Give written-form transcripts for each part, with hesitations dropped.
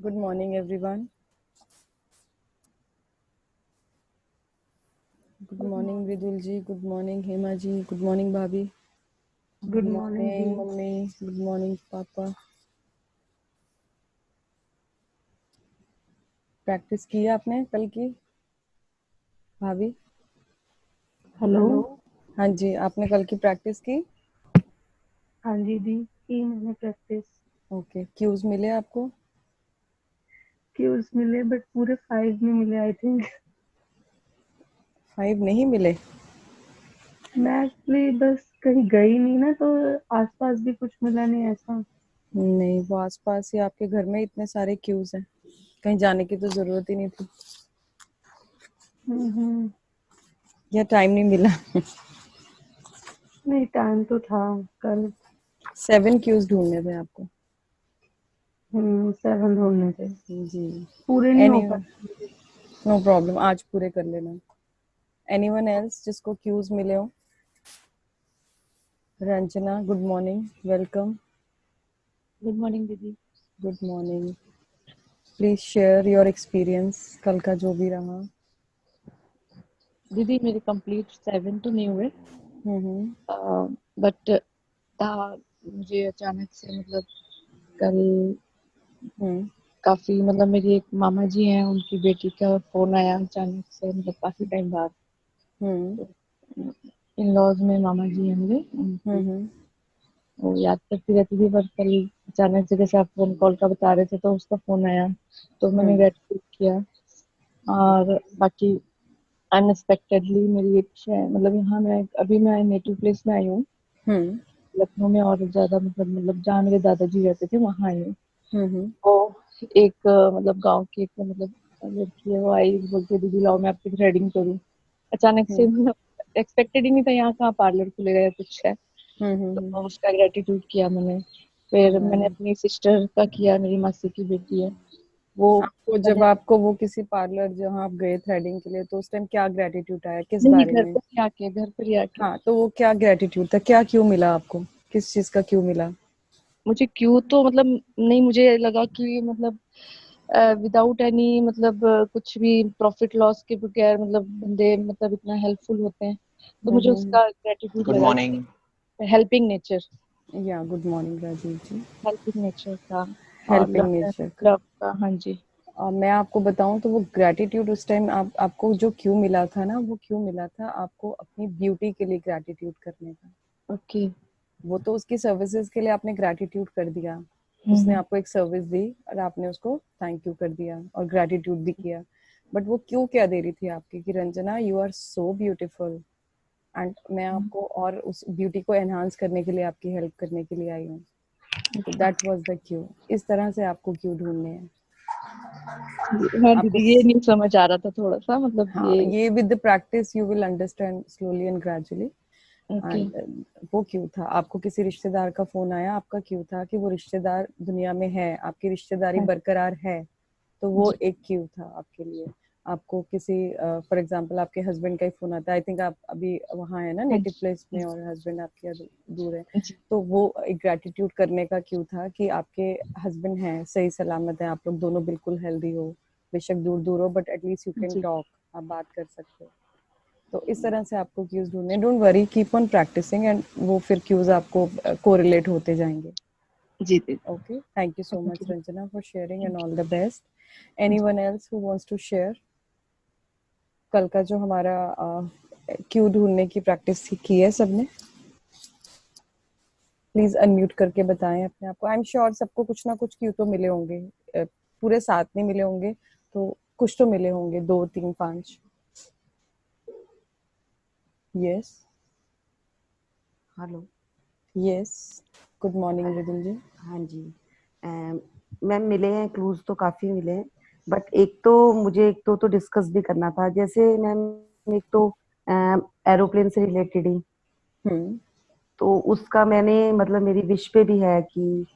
Good morning, everyone. Good good morning, morning. Vidul ji. Good morning, Hema ji. Good morning, Bhabhi. Good good morning दी। morning, Mummy. Good morning, Papa. Practice की है आपने कल की, भाभी? Hello. Hello. हाँ जी, आपने कल की प्रैक्टिस की? हाँ जी दी, की मैंने प्रैक्टिस। ओके, क्यूज मिले आपको? क्यूज मिले बट पूरे 5 नहीं मिले आई थिंक। 5 नहीं मिले? मैं एक्चुअली बस कहीं गई नहीं ना, तो आसपास भी कुछ मिला नहीं ऐसा। नहीं, वो आसपास ही आपके घर में इतने सारे क्यूज हैं, कहीं जाने की तो जरूरत ही नहीं थी, हम्म। या टाइम नहीं मिला। नहीं, टाइम तो था कल। 7 क्यूज ढूंढने थे आपको। 7 ढूंढने थे, जी। पूरे नहीं हो एनी पाए। नो प्रॉब्लम, आज पूरे कर लेना। एनीवन एल्स जिसको क्यूज मिले हो? Ranjana, good morning, welcome. Good morning दीदी। Good morning. Please share your experience कल का जो भी रहा। दीदी मेरे कंप्लीट 7 तो नहीं हुए, हम्म। बट था मुझे अचानक से मतलब कल हम्म। काफी मतलब मेरी एक मामा जी हैं, उनकी बेटी का फोन आया अचानक से, मतलब काफी टाइम बाद। हम्म। इन लॉज में मामा जी हैं मेरे, उनकी हम्म। वो याद करती रहती थी, पर कल अचानक से जैसे आप फोन कॉल का बता रहे थे तो उसका फोन आया, तो मैंने हम्म। ग्रेटिट्यूड किया। और बाकी अनएक्सपेक्टेडली मेरी इच्छा है, मतलब यहाँ मैं नेटिव प्लेस में आई हूँ, हम्म। लखनऊ में, और ज्यादा मतलब जहाँ मेरे दादाजी रहते थे वहां आई हूँ। हम्म। वो एक मतलब गांव की एक मतलब लड़की है, वो आई बोलती दीदी लाओ मैं आपकी थ्रेडिंग करूँ। अचानक से हम्म। मतलब एक्सपेक्टेड ही नहीं था, यहाँ कहाँ पार्लर खुलेगा या कुछ है। हम्म। तो उसका ग्रेटिट्यूड किया मैंने। फिर मैंने हम्म। अपनी सिस्टर का किया, मेरी मासी की बेटी है वो। आपको जब मैंने आपको वो किसी पार्लर जहाँ आप गए थ्रेडिंग के लिए, तो उस टाइम क्या ग्रेटिट्यूड आया, किस नहीं, बारे घर में? पर ही आके, घर पर ही आके। हाँ, तो वो क्या ग्रेटिट्यूड था, क्या क्यों मिला आपको, किस चीज का क्यों मिला? मुझे क्यों तो मतलब नहीं, मुझे लगा कि मतलब विदाउट एनी मतलब कुछ भी प्रॉफिट लॉस के बगैर मतलब बंदे मतलब इतना हेल्पफुल होते हैं, तो मुझे हम्म। उसका ग्रेटिट्यूड गुड लगा मॉर्निंग। कि हेल्पिंग नेचर, या गुड मॉर्निंग राजीव जी। हेल्पिंग नेचर का और हेल्पिंग नेचर का। लव का। हाँ जी। मैं आपको बताऊं तो वो ग्रैटिट्यूड उस टाइम आपको जो क्यों मिला था ना, वो क्यों मिला था आपको अपनी ब्यूटी के लिए ग्रैटिट्यूड करने का। ओके। वो तो उसकी सर्विसेज के लिए आपने ग्रैटिट्यूड कर दिया, उसने हम्म। आपको एक सर्विस दी और आपने उसको थैंक यू कर दिया और ग्रैटिट्यूड भी किया। बट वो क्यों क्या दे रही थी आपकी कि Ranjana you are so beautiful, and मैं आपको और उस ब्यूटी को एनहांस करने के लिए आपकी हेल्प करने के लिए आई हूँ। तो दैट वाज द क्यू। इस तरह से आपको क्यों ढूंढने हैं हाँ आपको। दीदी, ये नहीं समझ आ रहा था थोड़ा सा, मतलब हाँ, ये। ये with the practice you will understand slowly and gradually. Okay. And वो क्यों था, आपको किसी रिश्तेदार का फोन आया, आपका क्यों था कि वो रिश्तेदार दुनिया में है, आपकी रिश्तेदारी हाँ बरकरार है, तो वो जी। एक क्यू था आपके लिए। आपको किसी फॉर एग्जांपल आपके हस्बैंड का ही फोन आता है, आई थिंक आप अभी वहाँ है ना हाँ नेटिव जी। प्लेस हाँ में, और हस्बैंड आपके दूर है, जी। तो वो एक ग्रेटिट्यूड करने का क्यू था कि आपके हस्बैंड हैं, सही सलामत है, आप लोग दोनों बिल्कुल हेल्दी हो, बेशक दूर दूर हो बट एटलीस्ट यू कैन जी। टॉक, आप बात कर सकते हो। तो इस तरह से आपको क्यूज ढूंढने, don't worry, keep on practising and वो फिर क्यूज आपको कोरिलेट होते जाएंगे। जी दीदी। Okay, thank you so thank much you. Ranjana for sharing and thank all the best. You. Anyone else who wants to share कल का जो हमारा क्यू ढूंढने की प्रैक्टिस की है सबने? प्लीज अनम्यूट करके बताएं अपने आप को। आई एम श्योर सबको कुछ ना कुछ क्यू तो मिले होंगे, पूरे 7 नहीं मिले होंगे तो कुछ तो मिले होंगे, 2 3 5। Yes. Hello. Yes. Good morning Vidul ji. हाँ जी। मैम मिले हैं, क्लूज तो काफी मिले हैं, बट एक तो मुझे एक तो डिस्कस भी करना था। जैसे मैम एक तो एरोप्लेन से रिलेटेड ही, हम्म। तो उसका मैंने मतलब मेरी विश पे भी है कि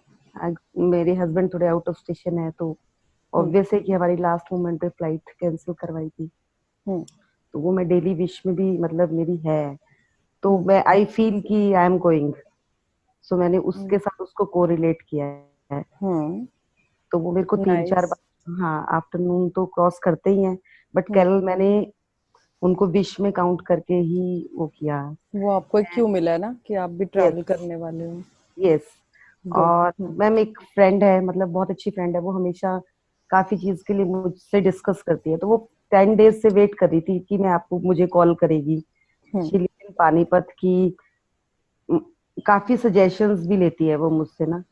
मेरे हस्बैंड थोड़े आउट ऑफ स्टेशन है, तो हम्म। ऑब्वियस है कि हमारी लास्ट मोमेंट पे फ्लाइट कैंसिल करवाई थी, हम्म। तो वो मैं डेली विश में भी मतलब मेरी है। तो हम्म। मैं आई फील कि आई एम गोइंग, सो मैंने हम्म। उसके साथ उसको कोरिलेट किया है। हम्म। तो वो मेरे को 3-4 नाइस। बार, हाँ, आफ्टरनून तो क्रॉस करते ही हैं, बट कल मैंने उनको विश में काउंट करके ही वो किया। वो आपको एक क्यों मिला ना कि आप भी यस, ट्रैवल करने वाले हो। यस। गुड। और मैम एक फ्रेंड है, मतलब बहुत अच्छी फ्रेंड है, वो हमेशा काफी चीज के लिए मुझसे डिस्कस करती है, तो वो 10 डेज से वेट कर रही थी कि मैं आपको मुझे कॉल करेगी। शी लिव इन पानीपत की, म, काफी सजेशंस भी लेती है वो मुझसे ना,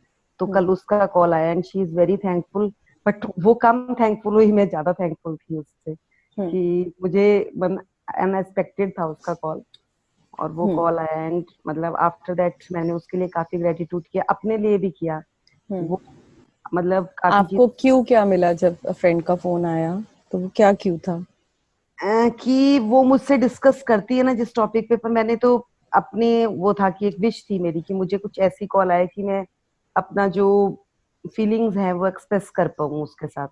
तो कल उसका कॉल आया and she is very thankful. But वो कम थैंकफुल हुई, मैं ज्यादा थैंकफुल थी उससे कि मुझे अनएक्सपेक्टेड था उसका कॉल, और वो कॉल आया एंड मतलब आफ्टर दैट मैंने उसके लिए काफी ग्रेटिट्यूड किया, अपने लिए भी किया। वो मतलब काफी चीज आपको क्यों क्या मिला जब फ्रेंड का फोन आया, तो वो क्या क्यों था? कि वो मुझसे डिस्कस करती है ना जिस टॉपिक पे, पर मैंने तो अपने वो था कि एक विश थी मेरी कि मुझे कुछ ऐसी कॉल आए कि मैं अपना जो फीलिंग्स हैं वो एक्सप्रेस कर पाऊँ उसके साथ।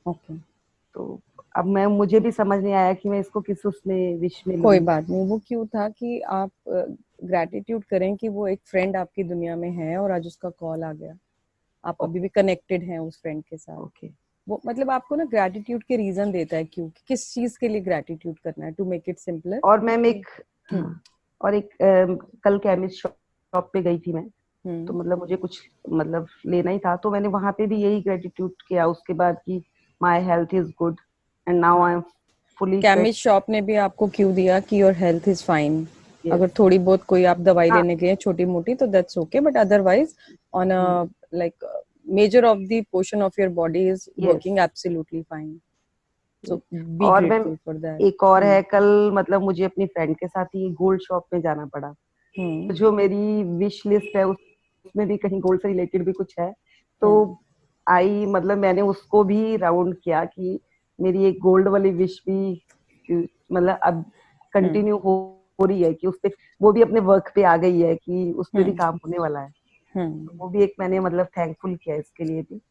ओके, तो अब मैं मुझे भी समझ नहीं आया कि मैं इसको किस उसमें विश में कोई लूं। बात नहीं। वो क्यों था कि आप ग्रैटिट्यूड करें कि वो एक फ्रेंड आपकी दुनिया में है और आज उसका कॉल आ गया, आप अभी भी कनेक्टेड हैं उस फ्रेंड के साथ। ओके। वो मतलब आपको ना ग्रैटिट्यूड के रीजन देता है क्यों, कि किस चीज के लिए ग्रैटिट्यूड करना है, टू मेक इट सिंपलर। और मैम एक, हम्म हाँ, और एक कल केमिस्ट शॉप पे गई थी मैं, तो हम्म मतलब मुझे कुछ मतलब लेना ही था, तो मैंने वहां पे भी यही ग्रेटिट्यूड किया उसके बाद कि my health is good and now I am fully fit. Chemist shop ने भी आपको क्यों दिया कि your health is fine? Yes. अगर थोड़ी बहुत कोई आप दवाई हाँ। लेने गए छोटी मोटी तो that's okay, but otherwise on a like major of the portion of your body is yes. Working absolutely fine, so be और मैम ग्रेटफुल फॉर दैट। एक और है, कल मतलब मुझे अपनी फ्रेंड के साथ ही गोल्ड शॉप में जाना पड़ा, हम्म तो जो मेरी विश लिस्ट है उसमें भी कहीं गोल्ड से रिलेटेड भी कुछ है, तो हम्म आई मतलब मैंने उसको भी राउंड किया कि मेरी एक गोल्ड वाली विश भी मतलब अब हम्म कंटिन्यू हो रही है कि उस पे वो भी अपने वर्क पे आ गई है कि उस पे भी हम्म काम होने वाला है, तो हम्म वो भी एक मैंने मतलब थैंकफुल किया इसके लिए भी।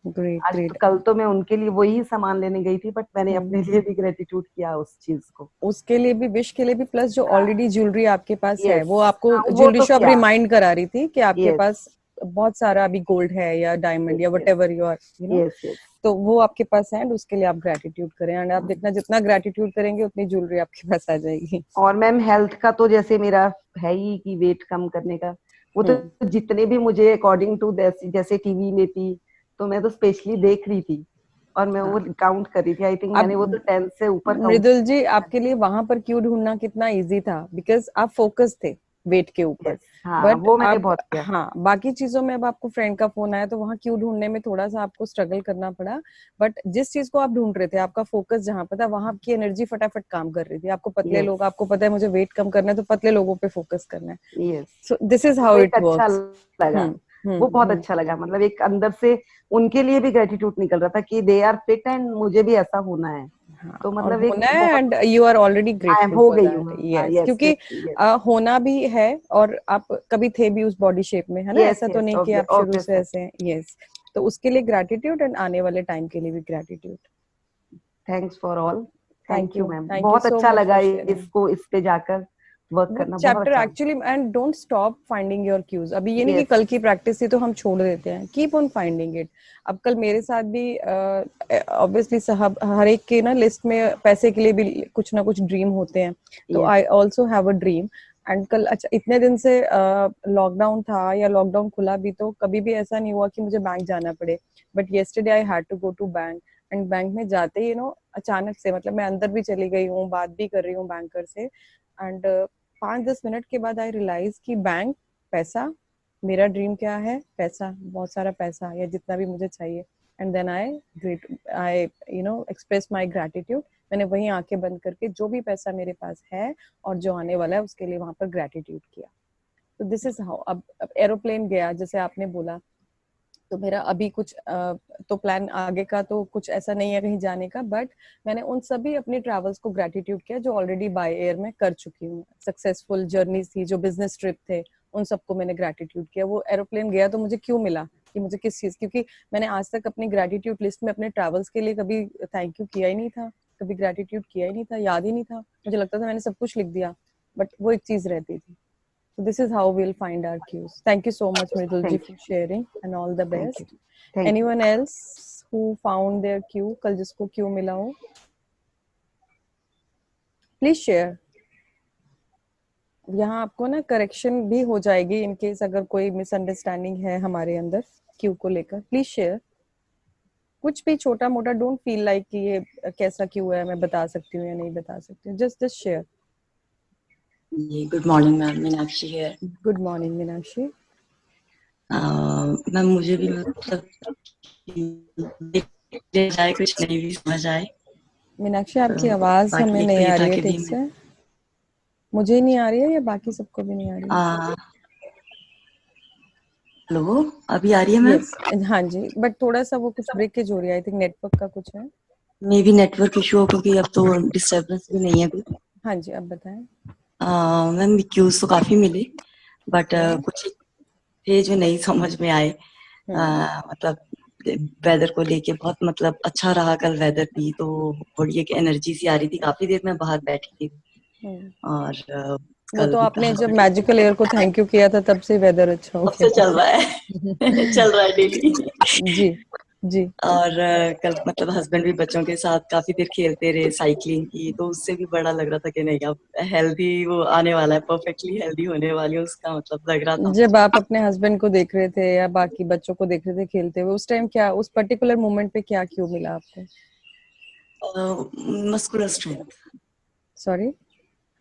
ग्रेट आज तो ग्रेट। कल तो मैं उनके लिए वही सामान लेने गई थी, बट मैंने अपने लिए भी ग्रेटिट्यूड किया उस चीज को। उसके लिए भी, विश के लिए भी, प्लस जो हाँ। ऑलरेडी ज्वेलरी आपके पास है यस। वो आपको हाँ, वो ज्वेलरी तो शॉप किया। रिमाइंड करा रही थी कि आपके यस, पास बहुत सारा अभी गोल्ड है या डायमंड यस, या yes, whatever you are yes, yes. तो वो आपके पास है, एंड उसके लिए आप ग्रेटिट्यूड करें, एंड आप देखना जितना ग्रेटिट्यूड करेंगे उतनी ज्वेलरी आपके पास आ जाएगी। और मैम हेल्थ का तो जैसे मेरा है ही कि वेट कम करने का, वो तो हम्म जितने भी मुझे अकॉर्डिंग टू जैसे टीवी में थी, तो मैं तो स्पेशली देख रही थी और मैं वो हाँ। काउंट कर रही थी, आई थिंक मैंने वो तो अब 10 से ऊपर काउंट। मृदुल जी, आपके लिए वहां पर क्यों ढूंढना कितना इजी था, बिकॉज आप फोकस थे वेट के ऊपर। यस। हाँ, बट वो मैंने अब बहुत किया। हाँ, बाकी चीजों में अब आपको फ्रेंड का फोन आया तो वहां क्यों ढूंढने में थोड़ा सा आपको स्ट्रगल करना पड़ा। बट जिस चीज को आप ढूंढ रहे थे, आपका फोकस जहां पर था, वहां आपकी एनर्जी फटाफट काम कर रही थी। आपको पतले यस, लोग, आपको पता है मुझे वेट कम करना है तो पतले लोगों पे फोकस करना है। यस। सो दिस इज तो हाउ वो एक इट अच्छा वर्क्स। लगा, वो बहुत हम्म। अच्छा लगा, मतलब एक अंदर से उनके लिए भी ग्रेटिट्यूड निकल रहा था कि दे आर फिट एंड मुझे भी ऐसा होना है, हाँ, तो और मतलब एक होना है, बहुत and you are already I grateful हो फॉर गई दैट। हूँ। हाँ, यस, यस, क्योंकि यस, होना भी है, और आप कभी थे भी उस बॉडी शेप में, है ना, यस, ऐसा तो यस, नहीं कि आप शुरू से ऑब्वियसली। ऐसे हैं। यस, तो उसके लिए ग्रैटिट्यूड, एंड आने वाले टाइम के लिए भी gratitude. Thanks for all. Thank you ma'am, thank you बहुत सो अच्छा मच लगा फॉर शेयरिंग। इसको इस पे जाकर वर्क वो करना, बहुत चैप्टर अच्छा। Actually, and don't stop finding your cues. अभी ये नहीं कि यस। कल की प्रैक्टिस थी तो हम छोड़ देते हैं, कीप ऑन फाइंडिंग इट। अब कल मेरे साथ भी ऑब्वियसली साहब, हर एक के ना लिस्ट में पैसे के लिए भी कुछ ना कुछ ड्रीम होते हैं, तो yes. I also have a dream. And कल, अच्छा, इतने दिन से लॉकडाउन था या लॉकडाउन खुला भी तो कभी भी ऐसा नहीं हुआ कि मुझे बैंक जाना पड़े, but yesterday I had to go to bank. And bank में जाते ही अचानक से, मतलब मैं अंदर भी चली गई हूँ, बात भी कर रही हूँ बैंकर से, एंड 5-10 मिनट के बाद आई रियलाइज कि बैंक, पैसा, मेरा ड्रीम क्या है, पैसा, बहुत सारा पैसा या जितना भी मुझे चाहिए। And then I express my gratitude. मैंने वहीं आंखें बंद करके जो भी पैसा मेरे पास है और जो आने वाला है उसके लिए वहां पर ग्रेटिट्यूड किया। तो दिस इज हाउ। अब एरोप्लेन गया जैसे आपने बोला, तो मेरा अभी कुछ तो प्लान आगे का तो कुछ ऐसा नहीं है कहीं जाने का, बट मैंने उन सभी अपनी ट्रैवल्स को ग्रेटिट्यूड किया जो ऑलरेडी बाय एयर में कर चुकी हूँ। सक्सेसफुल जर्नीज थी, जो बिजनेस ट्रिप थे, उन सबको मैंने ग्रेटिट्यूड किया। वो एरोप्लेन गया तो मुझे क्यों मिला, कि मुझे किस चीज, क्योंकि मैंने आज तक अपनी ग्रेटिट्यूड लिस्ट में अपने ट्रैवल्स के लिए कभी थैंक यू किया ही नहीं था, कभी ग्रेटिट्यूड किया ही नहीं था, याद ही नहीं था। मुझे लगता था मैंने सब कुछ लिख दिया, बट वो एक चीज रहती थी। So this is how we'll find our cues. Thank you so much, Mridul ji, Thank for sharing, and all the Thank best. you. Thank you. Anyone else who found their cue, कल जिसको cue मिला हो, please share. यहाँ आपको ना correction भी हो जाएगी इन केस अगर कोई मिसअंडरस्टैंडिंग है हमारे अंदर क्यू को लेकर. Please share. कुछ भी छोटा मोटा, डोंट फील लाइक कि ये कैसा क्यू है, मैं बता सकती हूँ या नहीं बता सकती हूँ. Just share. Good morning ma'am, Meenakshi है. Good morning Meenakshi. मैम मुझे भी मतलब जाए कुछ नहीं भी समझ आए. मीनाक्षी आपकी आवाज बाकी हमें एक नहीं तो ये आ था रही है कि ठीक भी से. मुझे नहीं आ रही है या बाकी सबको भी नहीं आ रही है? हेलो, अभी आ रही है मैम? यस हाँ जी, बट थोड़ा सा वो कुछ ब्रेकेज हो रही है. आई थिंक नेटवर्क का कुछ है. मे भी नेटवर्क इशू हो क्योंकि अब तो डिस्टर्बेंस भी नहीं है अभी. हाँ जी, अब बताएं. मैम क्यूज तो काफी मिले बट Okay. कुछ थे जो नहीं समझ में आए. मतलब वेदर को लेके बहुत मतलब अच्छा रहा कल वेदर भी, तो बड़ी एक एनर्जी सी आ रही थी. काफी देर में बाहर बैठी थी और वो कल तो भी आपने कहा जब मैजिकल एयर को थैंक यू किया था तब से वेदर अच्छा हो अब से गया. चल रहा है चल रहा है डेली. जी जी. और कल मतलब हस्बैंड भी बच्चों के साथ काफी देर खेलते रहे, साइकिलिंग की, तो उससे भी बड़ा लग रहा था कि नहीं अब हेल्दी वो आने वाला है, परफेक्टली हेल्दी होने वाली है, उसका मतलब लग रहा था. जब आप अपने हस्बैंड को देख रहे थे या बाकी बच्चों को देख रहे थे खेलते हुए, उस टाइम क्या, उस पर्टिकुलर मोमेंट पे क्या क्यों मिला आपको? Muscular strength. Sorry.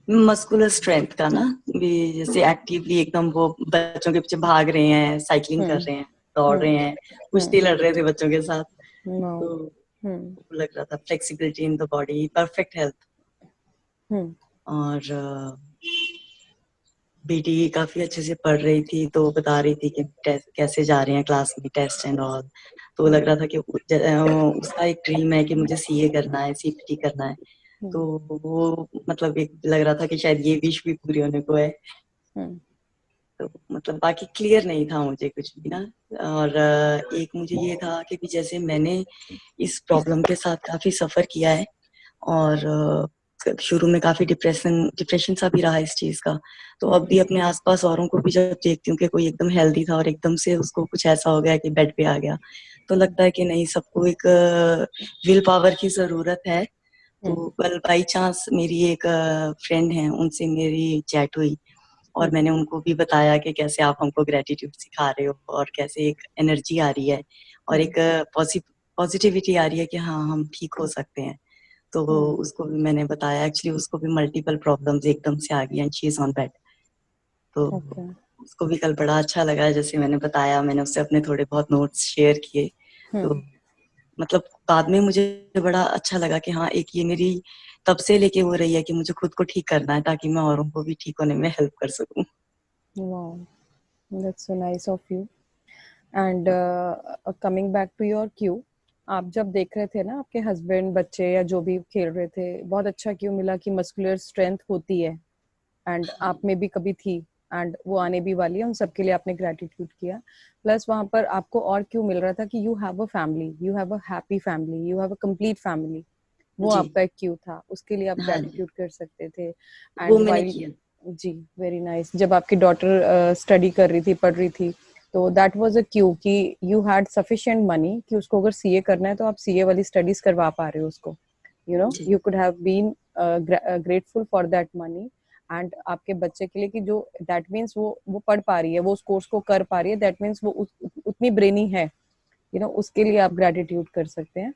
Muscular strength का ना, भी जैसे एक्टिवली एकदम वो बच्चों के पीछे भाग रहे हैं, साइकिलिंग कर रहे हैं, दौड़ रहे हैं, कुश्ती लड़ रहे थे बच्चों के साथ. तो लग रहा था flexibility in the body, perfect health. और बेटी काफी अच्छे से पढ़ रही थी, तो बता रही थी कि कैसे जा रहे हैं क्लास में, टेस्ट एंड ऑल. तो लग रहा था कि उसका एक ड्रीम है कि मुझे सीए करना है, सीपीटी करना है. तो वो मतलब एक लग रहा था कि शायद ये विश भी पूरी होने को है. तो मतलब बाकी क्लियर नहीं था मुझे कुछ भी ना. और एक मुझे ये था कि भी जैसे मैंने इस प्रॉब्लम के साथ काफी सफर किया है और शुरू में काफी डिप्रेशन सा भी रहा इस चीज का. तो अब भी अपने आसपास औरों को भी जब देखती हूँ कि कोई एकदम हेल्दी था और एकदम से उसको कुछ ऐसा हो गया कि बेड पे आ गया, तो लगता है कि नहीं, सबको एक विल पावर की जरूरत है. तो कल बाई चांस मेरी एक फ्रेंड है, उनसे मेरी चैट हुई और मैंने उनको भी बताया कि कैसे आप हमको ग्रेटिट्यूड सिखा रहे हो और कैसे एक एनर्जी आ रही है और एक पॉजिटिविटी आ रही है कि हाँ हम ठीक हो सकते हैं. तो उसको भी मैंने बताया. एक्चुअली उसको भी मल्टीपल प्रॉब्लम्स एकदम से आ गई and she is on bed. तो उसको भी कल बड़ा अच्छा लगा जैसे मैंने बताया. मैंने उससे अपने थोड़े बहुत नोट्स शेयर किए. तो मतलब बाद में मुझे बड़ा अच्छा लगा कि हाँ, एक ये मेरी तब से लेके हो रही है कि मुझे खुद को ठीक करना है ताकि मैं औरों को भी ठीक होने में हेल्प कर सकूं. Wow, that's so nice of you. And coming back to your cue, आप जब देख रहे थे ना आपके हस्बैंड, बच्चे या जो भी खेल रहे थे, बहुत अच्छा क्यों मिला कि मस्कुलर स्ट्रेंथ होती है एंड आप में भी कभी थी एंड वो आने भी वाली है. उन सबके लिए आपने ग्रेटिट्यूड किया. प्लस वहां पर आपको और क्यों मिल रहा था कि you have a family, you have a happy family, you have a complete family. वो आपका एक क्यू था, उसके लिए आप ग्रेटिट्यूड कर सकते थे. वो एंड मैंने वाइल किया. जी, वेरी नाइस. जब आपकी डॉटर स्टडी कर रही थी, पढ़ रही थी, तो दैट वाज अ क्यू कि यू हैड सफिशिएंट मनी कि उसको अगर सीए करना है तो आप सीए वाली स्टडीज करवा पा रहे हो उसको. You know, you could have been grateful for that money. And आपके बच्चे के लिए कि जो दैट मीन्स वो पढ़ पा रही है, वो उस कोर्स को कर पा रही है, दैट मीन्स वो उतनी ब्रेनी है. यू नो, उसके लिए आप ग्रेटिट्यूड कर सकते हैं.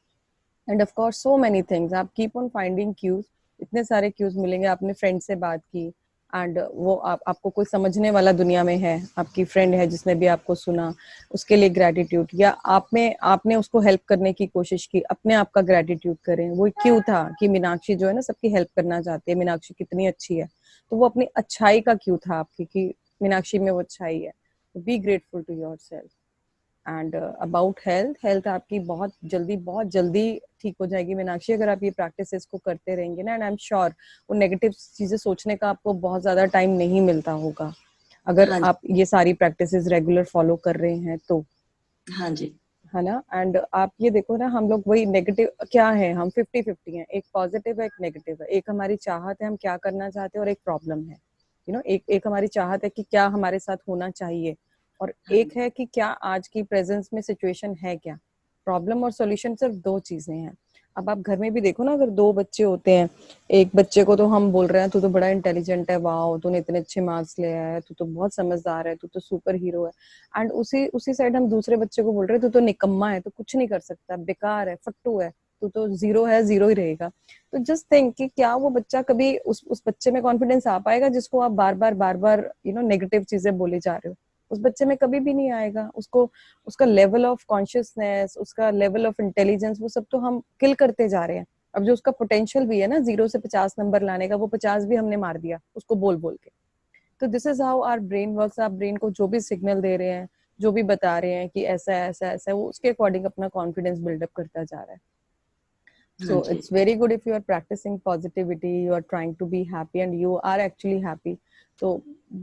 End of course so many things, आप कीप ऑन फाइंडिंग क्यूज. इतने सारे क्यूज मिलेंगे. आपने फ्रेंड से बात की एंड वो आपको कोई समझने वाला दुनिया में है, आपकी फ्रेंड है जिसने भी आपको सुना, उसके लिए ग्रेटिट्यूड. या आपने उसको हेल्प करने की कोशिश की, अपने आप का ग्रेटिट्यूड करें. वो क्यों था कि मीनाक्षी जो है ना सबकी हेल्प करना चाहती है, मीनाक्षी कितनी अच्छी है, तो वो अपनी अच्छाई का क्यों था आपकी कि मीनाक्षी में वो अच्छाई है. Be grateful to yourself. And about health आपकी बहुत जल्दी ठीक हो जाएगी मीनाक्षी, अगर आप ये प्रैक्टिसेस को करते रहेंगे ना. एंड आई एम श्योर वो नेगेटिव चीजें सोचने का आपको बहुत ज्यादा टाइम नहीं मिलता होगा अगर आप ये सारी प्रैक्टिसेस रेगुलर फॉलो कर रहे हैं तो. हाँ जी, है ना. एंड आप ये देखो ना, हम लोग वही नेगेटिव क्या है, हम 50-50 हैं. एक पॉजिटिव है, एक नेगेटिव है. एक हमारी चाहत है, हम क्या करना चाहते हैं, और एक प्रॉब्लम है. एक एक हमारी चाहत है कि क्या हमारे साथ होना चाहिए, और एक है कि क्या आज की प्रेजेंस में सिचुएशन है क्या। प्रॉब्लम और सॉल्यूशन सिर्फ दो चीजें हैं। अब आप घर में भी देखो ना, अगर दो बच्चे होते हैं, एक बच्चे को तो हम बोल रहे हैं तू तो बड़ा इंटेलिजेंट है, वाह तूने इतने अच्छे मार्क्स ले आया है, तू तो बहुत समझदार है, तू तो सुपर हीरो है, एंड उसी उसी साइड हम दूसरे बच्चे को बोल रहे हैं तू तो निकम्मा है, तू कुछ नहीं कर सकता, बेकार है, फट्टू है, तू तो जीरो है, जीरो ही रहेगा। तो जस्ट थिंक कि क्या वो बच्चा कभी उस बच्चे में कॉन्फिडेंस आ पाएगा जिसको आप बार बार नेगेटिव चीजें बोले जा रहे हो। उस बच्चे में कभी भी नहीं आएगा। उसको उसका लेवल ऑफ कॉन्शियसनेस, उसका लेवल ऑफ इंटेलिजेंस, वो सब तो हम किल करते जा रहे हैं। अब जो उसका पोटेंशियल भी है ना 0 से 50 नंबर लाने का, वो 50 भी हमने मार दिया उसको बोल बोल के। तो this is how our brain works. आप ब्रेन को जो भी सिग्नल दे रहे हैं, जो भी बता रहे हैं कि ऐसा है ऐसा ऐसा है, वो उसके अकॉर्डिंग अपना कॉन्फिडेंस बिल्डअप करता जा रहा है। हाँ So ji. it's very good if you are practicing positivity, you are trying to be happy and you are actually happy. तो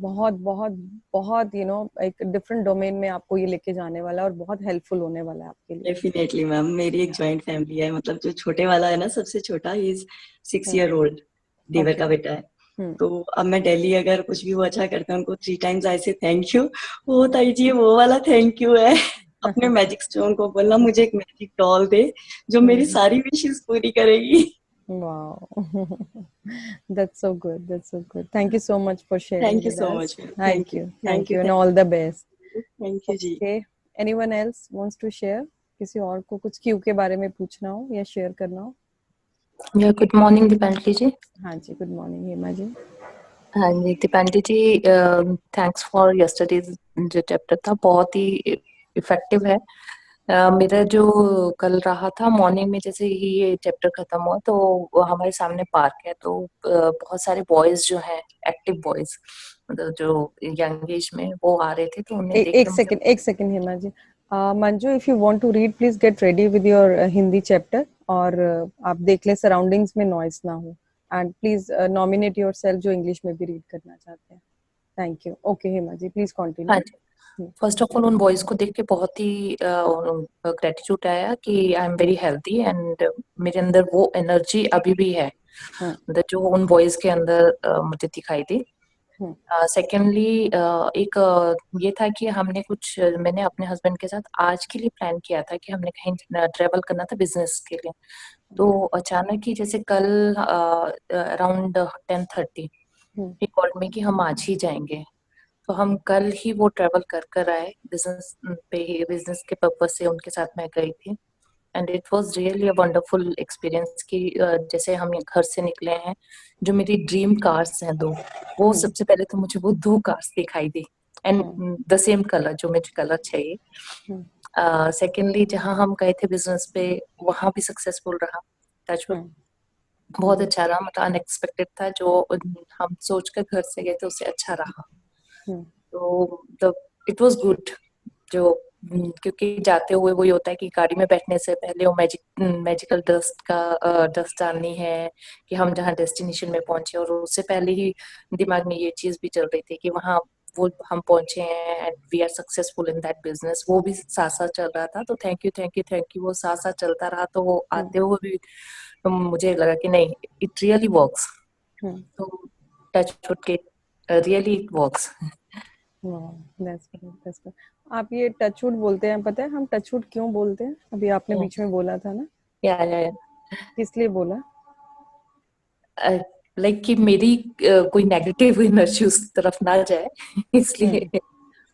बहुत बहुत बहुत एक डिफरेंट डोमेन में आपको ये लेके जाने वाला है और बहुत हेल्पफुल होने वाला है आपके लिए। डेफिनेटली मैम, मेरी एक जॉइंट फैमिली है, मतलब जो छोटे वाला है ना, सबसे छोटा, ही इज 6 हम्म। ईयर ओल्ड, देवर ओके। का बेटा है। हम्म। तो अब मैं दिल्ली अगर कुछ भी वो अच्छा करता है, उनको 3 टाइम्स ऐसे थैंक यू, वो ताई जी वो वाला थैंक यू है। अपने मैजिक स्टोन को बोलना मुझे एक मैजिक डॉल दे जो मेरी सारी विशेस पूरी करेगी। Wow. That's so good. That's so good. Thank you so much for sharing thank you with so us. Much ma'am, Thank thank you, you. Thank Thank you, you and thank all the best. You, thank you जी। Okay. Anyone else wants to share? किसी और को कुछ Q के बारे में पूछना हो या शेयर करना हो? या गुड मॉर्निंग दीपांजलि जी। हाँ जी, गुड मॉर्निंग हेमा जी। हाँ जी दीपांजलि जी, थैंक्स फॉर यस्टरडेज जो चैप्टर था, बहुत ही इफेक्टिव है। मेरा जो कल रहा था मॉर्निंग में, जैसे ही ये चैप्टर खत्म हुआ तो हमारे सामने पार्क है, तो बहुत सारे बॉयज जो हैं, एक्टिव बॉयज, मतलब जो यंग एज में, वो आ रहे थे, तो उन्हें देख के मुझे एक second Hema ji. Manju, if you want to read please get ready with your Hindi chapter, और आप देख ले सराउंडिंग्स में नॉइस ना हो, एंड प्लीज नॉमिनेट योरसेल्फ जो इंग्लिश में भी रीड करना चाहते हैं। Thank you. Okay Hema ji, please हाँ कंटिन्यू। जी, फर्स्ट ऑफ ऑल उन बॉयज को देख के बहुत ही ग्रेटिट्यूड आया कि I am very healthy, and मेरे अंदर वो एनर्जी अभी भी है, मतलब जो उन बॉयज के अंदर मुझे दिखाई दी। सेकेंडली एक ये था कि मैंने अपने हस्बैंड के साथ आज के लिए प्लान किया था कि हमने कहीं ट्रेवल करना था बिजनेस के लिए। तो अचानक ही जैसे कल अराउंड 10:30 ही कॉल्ड मी कि हम आज ही जाएंगे। तो हम कल ही वो ट्रेवल कर कर आए, बिजनेस के पर्पज से उनके साथ मैं गई थी, and it was really a wonderful experience कि जैसे हम घर से निकले हैं, जो मेरी ड्रीम कार्स हैं दो, वो सबसे पहले तो मुझे वो दो कार्स दिखाई दी, एंड द सेम कलर, जो मुझे कलर चाहिए। सेकेंडली जहाँ हम गए थे बिजनेस पे, वहां भी सक्सेसफुल रहा, टचवुड, बहुत अच्छा रहा, मतलब अनएक्सपेक्टेड था, जो हम सोच कर घर से गए थे उससे अच्छा रहा। तो मतलब इट वाज गुड। जो क्योंकि जाते हुए वही होता है कि गाड़ी में बैठने से पहले वो मैजिकल डस्ट डालनी है कि हम जहाँ डेस्टिनेशन में पहुंचे, और उससे पहले ही दिमाग में ये चीज भी चल रही थी कि वहाँ वो हम पहुंचे हैं and we are successful in that business, वो भी साथ साथ चल रहा था। तो thank you thank you thank you, वो साथ साथ चलता रहा। तो वो आते हुए भी मुझे लगा कि नहीं, इट रियली वर्क्स। तो टच वुड के really it works. That's good, that's good. आप ये टचवुड बोलते हैं, पता है हम टचवुड क्यों बोलते हैं? अभी आपने बीच में बोला था ना, या किस लिए बोला? लाइक कि मेरी कोई नेगेटिव एनर्जी उस तरफ ना जाए, इसलिए।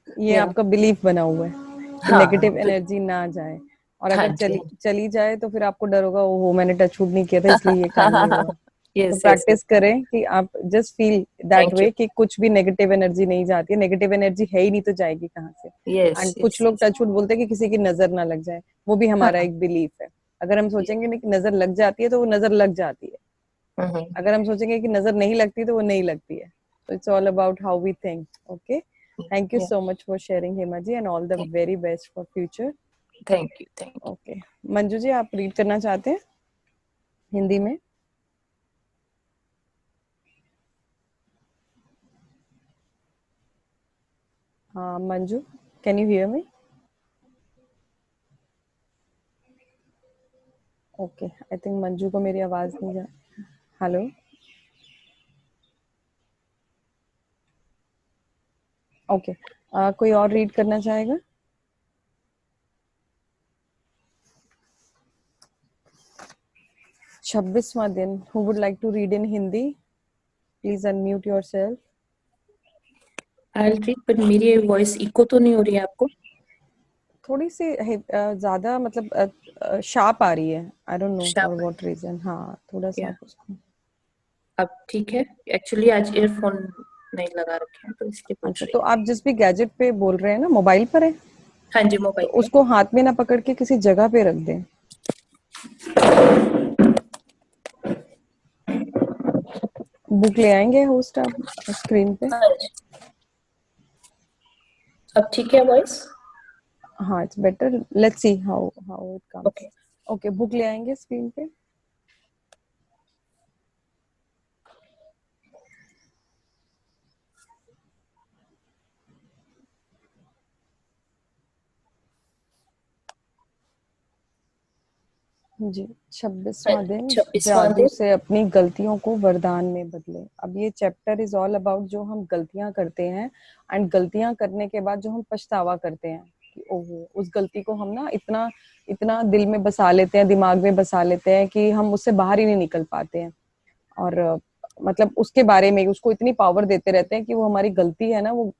ये या आपका बिलीफ बना हुआ है कि हाँ नेगेटिव एनर्जी ना जाए, और हाँ अगर जी, चली जाए तो फिर आपको डर होगा, ओहो मैंने टचवुड नहीं किया था इसलिए ये काम नहीं हुआ। तो यस यस यस, प्रैक्टिस करें कि आप just feel that thank you, वे कि कुछ भी नेगेटिव एनर्जी नहीं जाती है। नेगेटिव एनर्जी है ही नहीं तो जाएगी कहाँ से? यस एंड कुछ यस लोग यस, टचवुड बोलते हैं कि किसी की नजर ना लग जाए, वो भी हमारा हाँ एक बिलीफ है। अगर हम सोचेंगे ना कि नजर लग जाती है तो वो नजर लग जाती है, अगर हम सोचेंगे कि नजर नहीं लगती तो वो नहीं लगती है। तो it's all about how we think. Okay, thank you या so much for sharing Hema ji, and all the very best for future. Thank you. Okay, Manju ji आप रीड करना चाहते हैं हिंदी में? हाँ Manju, can you hear me? Okay, I think Manju को मेरी आवाज नहीं जा। हेलो ओके, कोई और रीड करना चाहेगा? छब्बीसवां दिन, who would like to read in Hindi? Please unmute yourself. I'll read, but मेरी वॉइस इको तो नहीं हो रही है आपको? थोड़ी सी ज्यादा मतलब शार्प आ रही है, I don't know for Sharp. What reason. हाँ, थोड़ा सा Yeah. आप उसको। अब ठीक है? एक्चुअली आज ईयरफोन नहीं लगा रखे हैं तो इसलिए पूछ अच्छा, रही तो हूँ। आप जिस भी गैजेट पे बोल रहे हैं ना, मोबाइल पर है, हाँ जी, तो मोबाइल पे। उसको हाथ में ना पकड़ के किसी जगह पे रख दें। बुक ले आएंगे होस्ट आप स्क्रीन पे? हाँ जी। अब ठीक है वॉइस? हाँ, it's better, let's see how how it comes. Okay. Okay, book ले आएंगे स्क्रीन पे। जी, 26वां दिन, 26वां जादू दिन। से अपनी गलतियों को वरदान में बदले। अब ये चैप्टर इज ऑल अबाउट जो हम गलतियां करते हैं एंड गलतियां करने के बाद जो हम पछतावा करते हैं कि ओहो, उस गलती को हम ना इतना इतना दिल में बसा लेते हैं, दिमाग में बसा लेते हैं कि हम उससे बाहर ही नहीं निकल पाते हैं। और मतलब उसके बारे में उसको इतनी पावर देते रहते हैं कि वो हमारी गलती है ना, वो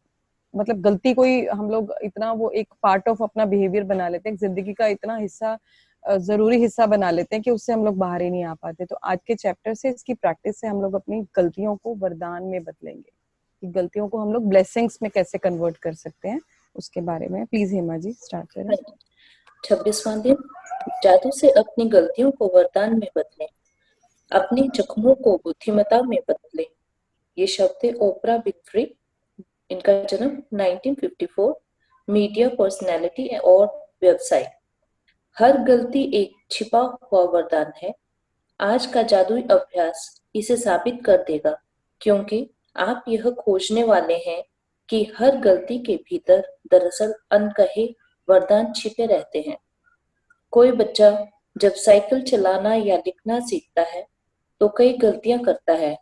मतलब गलती को ही हम लोग इतना वो एक पार्ट ऑफ अपना बिहेवियर बना लेते हैं, जिंदगी का इतना हिस्सा, जरूरी हिस्सा बना लेते हैं कि उससे हम लोग बाहर ही नहीं आ पाते। तो आज के चैप्टर से, इसकी प्रैक्टिस से हम लोग अपनी गलतियों को वरदान में बदलेंगे कि गलतियों को हम लोग ब्लेसिंग्स में कैसे कन्वर्ट कर सकते हैं, उसके बारे में। प्लीज हेमा जी स्टार्ट करें। 26वां दिन, जादू से अपनी गलतियों को वरदान में बदलें, अपने जख्मों को बुद्धिमत्ता में बदलें। ये शब्द है ओपरा विनफ्री। इनका जन्म 1954, मीडिया पर्सनैलिटी और व्यवसाय। हर गलती एक छिपा हुआ वरदान है। आज का जादुई अभ्यास इसे साबित कर देगा, क्योंकि आप यह खोजने वाले हैं कि हर गलती के भीतर दरअसल अनकहे वरदान छिपे रहते हैं। कोई बच्चा जब साइकिल चलाना या लिखना सीखता है तो कई गलतियां करता है।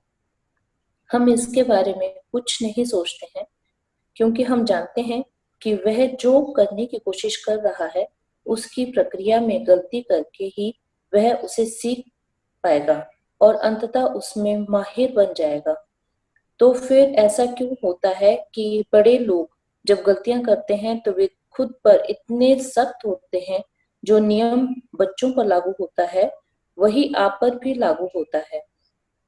हम इसके बारे में कुछ नहीं सोचते हैं, क्योंकि हम जानते हैं कि वह जो करने की कोशिश कर रहा है उसकी प्रक्रिया में गलती करके ही वह उसे सीख पाएगा और अंततः उसमें माहिर बन जाएगा। तो फिर ऐसा क्यों होता है कि बड़े लोग जब गलतियां करते हैं तो वे खुद पर इतने सख्त होते हैं? जो नियम बच्चों पर लागू होता है वही आप पर भी लागू होता है।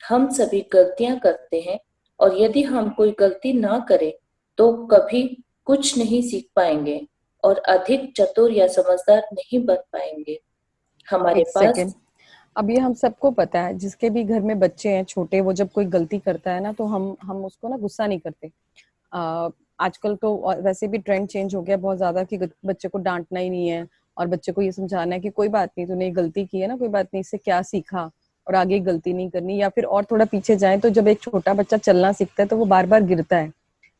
हम सभी गलतियां करते हैं, और यदि हम कोई गलती ना करें तो कभी कुछ नहीं सीख पाएंगे और अधिक चतुर या समझदार नहीं बन पाएंगे। हमारे एक पास सेकेंड, अब ये हम सबको पता है, जिसके भी घर में बच्चे हैं छोटे, वो जब कोई गलती करता है ना तो हम उसको ना गुस्सा नहीं करते। आजकल तो वैसे भी ट्रेंड चेंज हो गया बहुत ज्यादा कि बच्चे को डांटना ही नहीं है और बच्चे को ये समझाना है कि कोई बात नहीं, तूने गलती की है ना, कोई बात नहीं, इससे क्या सीखा और आगे गलती नहीं करनी। या फिर और थोड़ा पीछे जाए तो जब एक छोटा बच्चा चलना सीखता है तो वो बार बार गिरता है,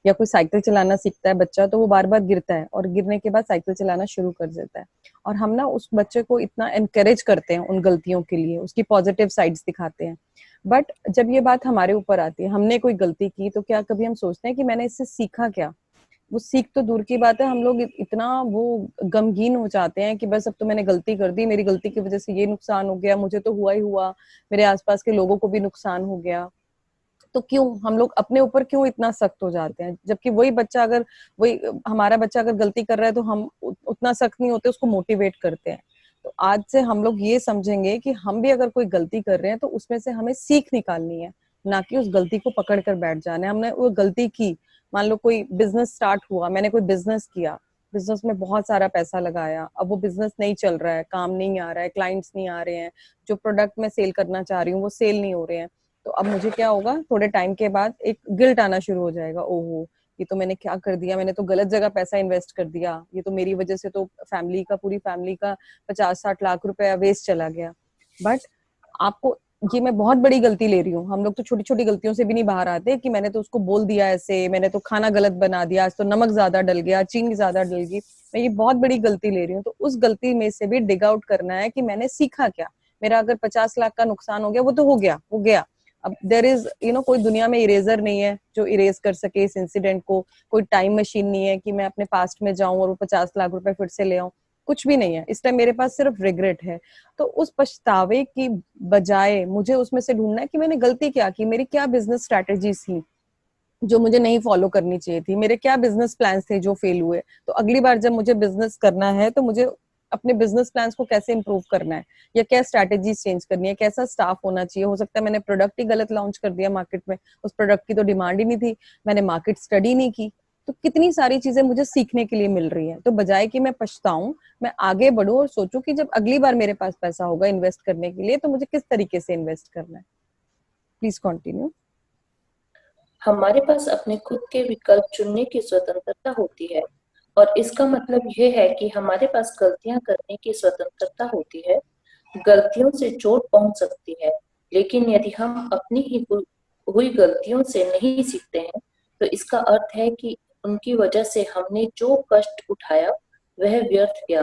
या कोई साइकिल चलाना सीखता है बच्चा तो वो बार बार गिरता है और गिरने के बाद साइकिल चलाना शुरू कर देता है। और हम ना उस बच्चे को इतना एनकरेज करते हैं उन गलतियों के लिए, उसकी पॉजिटिव साइड्स दिखाते हैं। बट जब ये बात हमारे ऊपर आती है, हमने कोई गलती की, तो क्या कभी हम सोचते हैं कि मैंने इससे सीखा क्या? वो सीख तो दूर की बात है, हम लोग इतना वो गमगीन हो जाते हैं कि बस अब तो मैंने गलती कर दी, मेरी गलती की वजह से ये नुकसान हो गया, मुझे तो हुआ ही हुआ, मेरे आसपास के लोगों को भी नुकसान हो गया। तो क्यों हम लोग अपने ऊपर क्यों इतना सख्त हो जाते हैं? जबकि वही बच्चा अगर वही हमारा बच्चा अगर गलती कर रहा है तो हम उतना सख्त नहीं होते, उसको मोटिवेट करते हैं। तो आज से हम लोग ये समझेंगे कि हम भी अगर कोई गलती कर रहे हैं तो उसमें से हमें सीख निकालनी है, ना कि उस गलती को पकड़ कर बैठ जाना है। हमने वो गलती की, मान लो कोई बिजनेस स्टार्ट हुआ, मैंने कोई बिजनेस किया, बिजनेस में बहुत सारा पैसा लगाया, अब वो बिजनेस नहीं चल रहा है, काम नहीं आ रहा है, क्लाइंट्स नहीं आ रहे हैं, जो प्रोडक्ट मैं सेल करना चाह रही हूँ वो सेल नहीं हो रहे हैं। तो अब मुझे क्या होगा, थोड़े टाइम के बाद एक गिल्ट आना शुरू हो जाएगा, ओहो ये तो मैंने क्या कर दिया, मैंने तो गलत जगह पैसा इन्वेस्ट कर दिया, ये तो मेरी वजह से तो पूरी फैमिली का 50-60 लाख रुपया वेस्ट चला गया। बट आपको, ये मैं बहुत बड़ी गलती ले रही हूँ, हम लोग तो छोटी छोटी गलतियों से भी नहीं बाहर आते कि मैंने तो उसको बोल दिया ऐसे, मैंने तो खाना गलत बना दिया, आज तो नमक ज्यादा डल गया, चीनी ज्यादा डल गई, मैं ये बहुत बड़ी गलती ले रही हूँ। तो उस गलती में से भी डिग आउट करना है कि मैंने सीखा क्या। मेरा अगर 50 लाख का नुकसान हो गया, वो तो हो गया, वो गया, अब देयर इज कोई दुनिया में इरेजर नहीं है जो इरेज कर सके इस इंसिडेंट को, कोई टाइम मशीन नहीं है कि मैं अपने पास्ट में जाऊं और वो 50 लाख रुपए फिर से ले आऊं, कुछ भी नहीं है इस टाइम, मेरे पास सिर्फ रिग्रेट है। तो उस पछतावे की बजाय मुझे उसमें से ढूंढना है कि मैंने गलती क्या की, मेरी क्या बिजनेस स्ट्रैटेजीज थी जो मुझे नहीं फॉलो करनी चाहिए थी, मेरे क्या बिजनेस प्लान्स थे जो फेल हुए। तो अगली बार जब मुझे बिजनेस करना है तो मुझे अपने बिजनेस प्लान्स को कैसे इंप्रूव करना है, या क्या स्ट्रैटेजीज चेंज करनी है, कैसा स्टाफ होना चाहिए। हो सकता है मैंने प्रोडक्ट ही गलत लॉन्च कर दिया मार्केट में, उस प्रोडक्ट की तो डिमांड ही नहीं थी, मैंने मार्केट स्टडी नहीं की। तो कितनी सारी चीजें मुझे सीखने के लिए मिल रही हैं। तो बजाय कि मैं पछताऊं, मैं आगे बढ़ूं और सोचूं कि जब अगली बार मेरे पास पैसा होगा इन्वेस्ट करने के लिए तो मुझे किस तरीके से इन्वेस्ट करना है। Please continue. हमारे पास अपने खुद के विकल्प चुनने की स्वतंत्रता होती है, और इसका मतलब यह है कि हमारे पास गलतियां करने की स्वतंत्रता होती है। गलतियों से चोट पहुंच सकती है, लेकिन यदि हम अपनी ही हुई गलतियों से नहीं सीखते हैं, तो इसका अर्थ है कि उनकी वजह से हमने जो कष्ट उठाया वह व्यर्थ गया।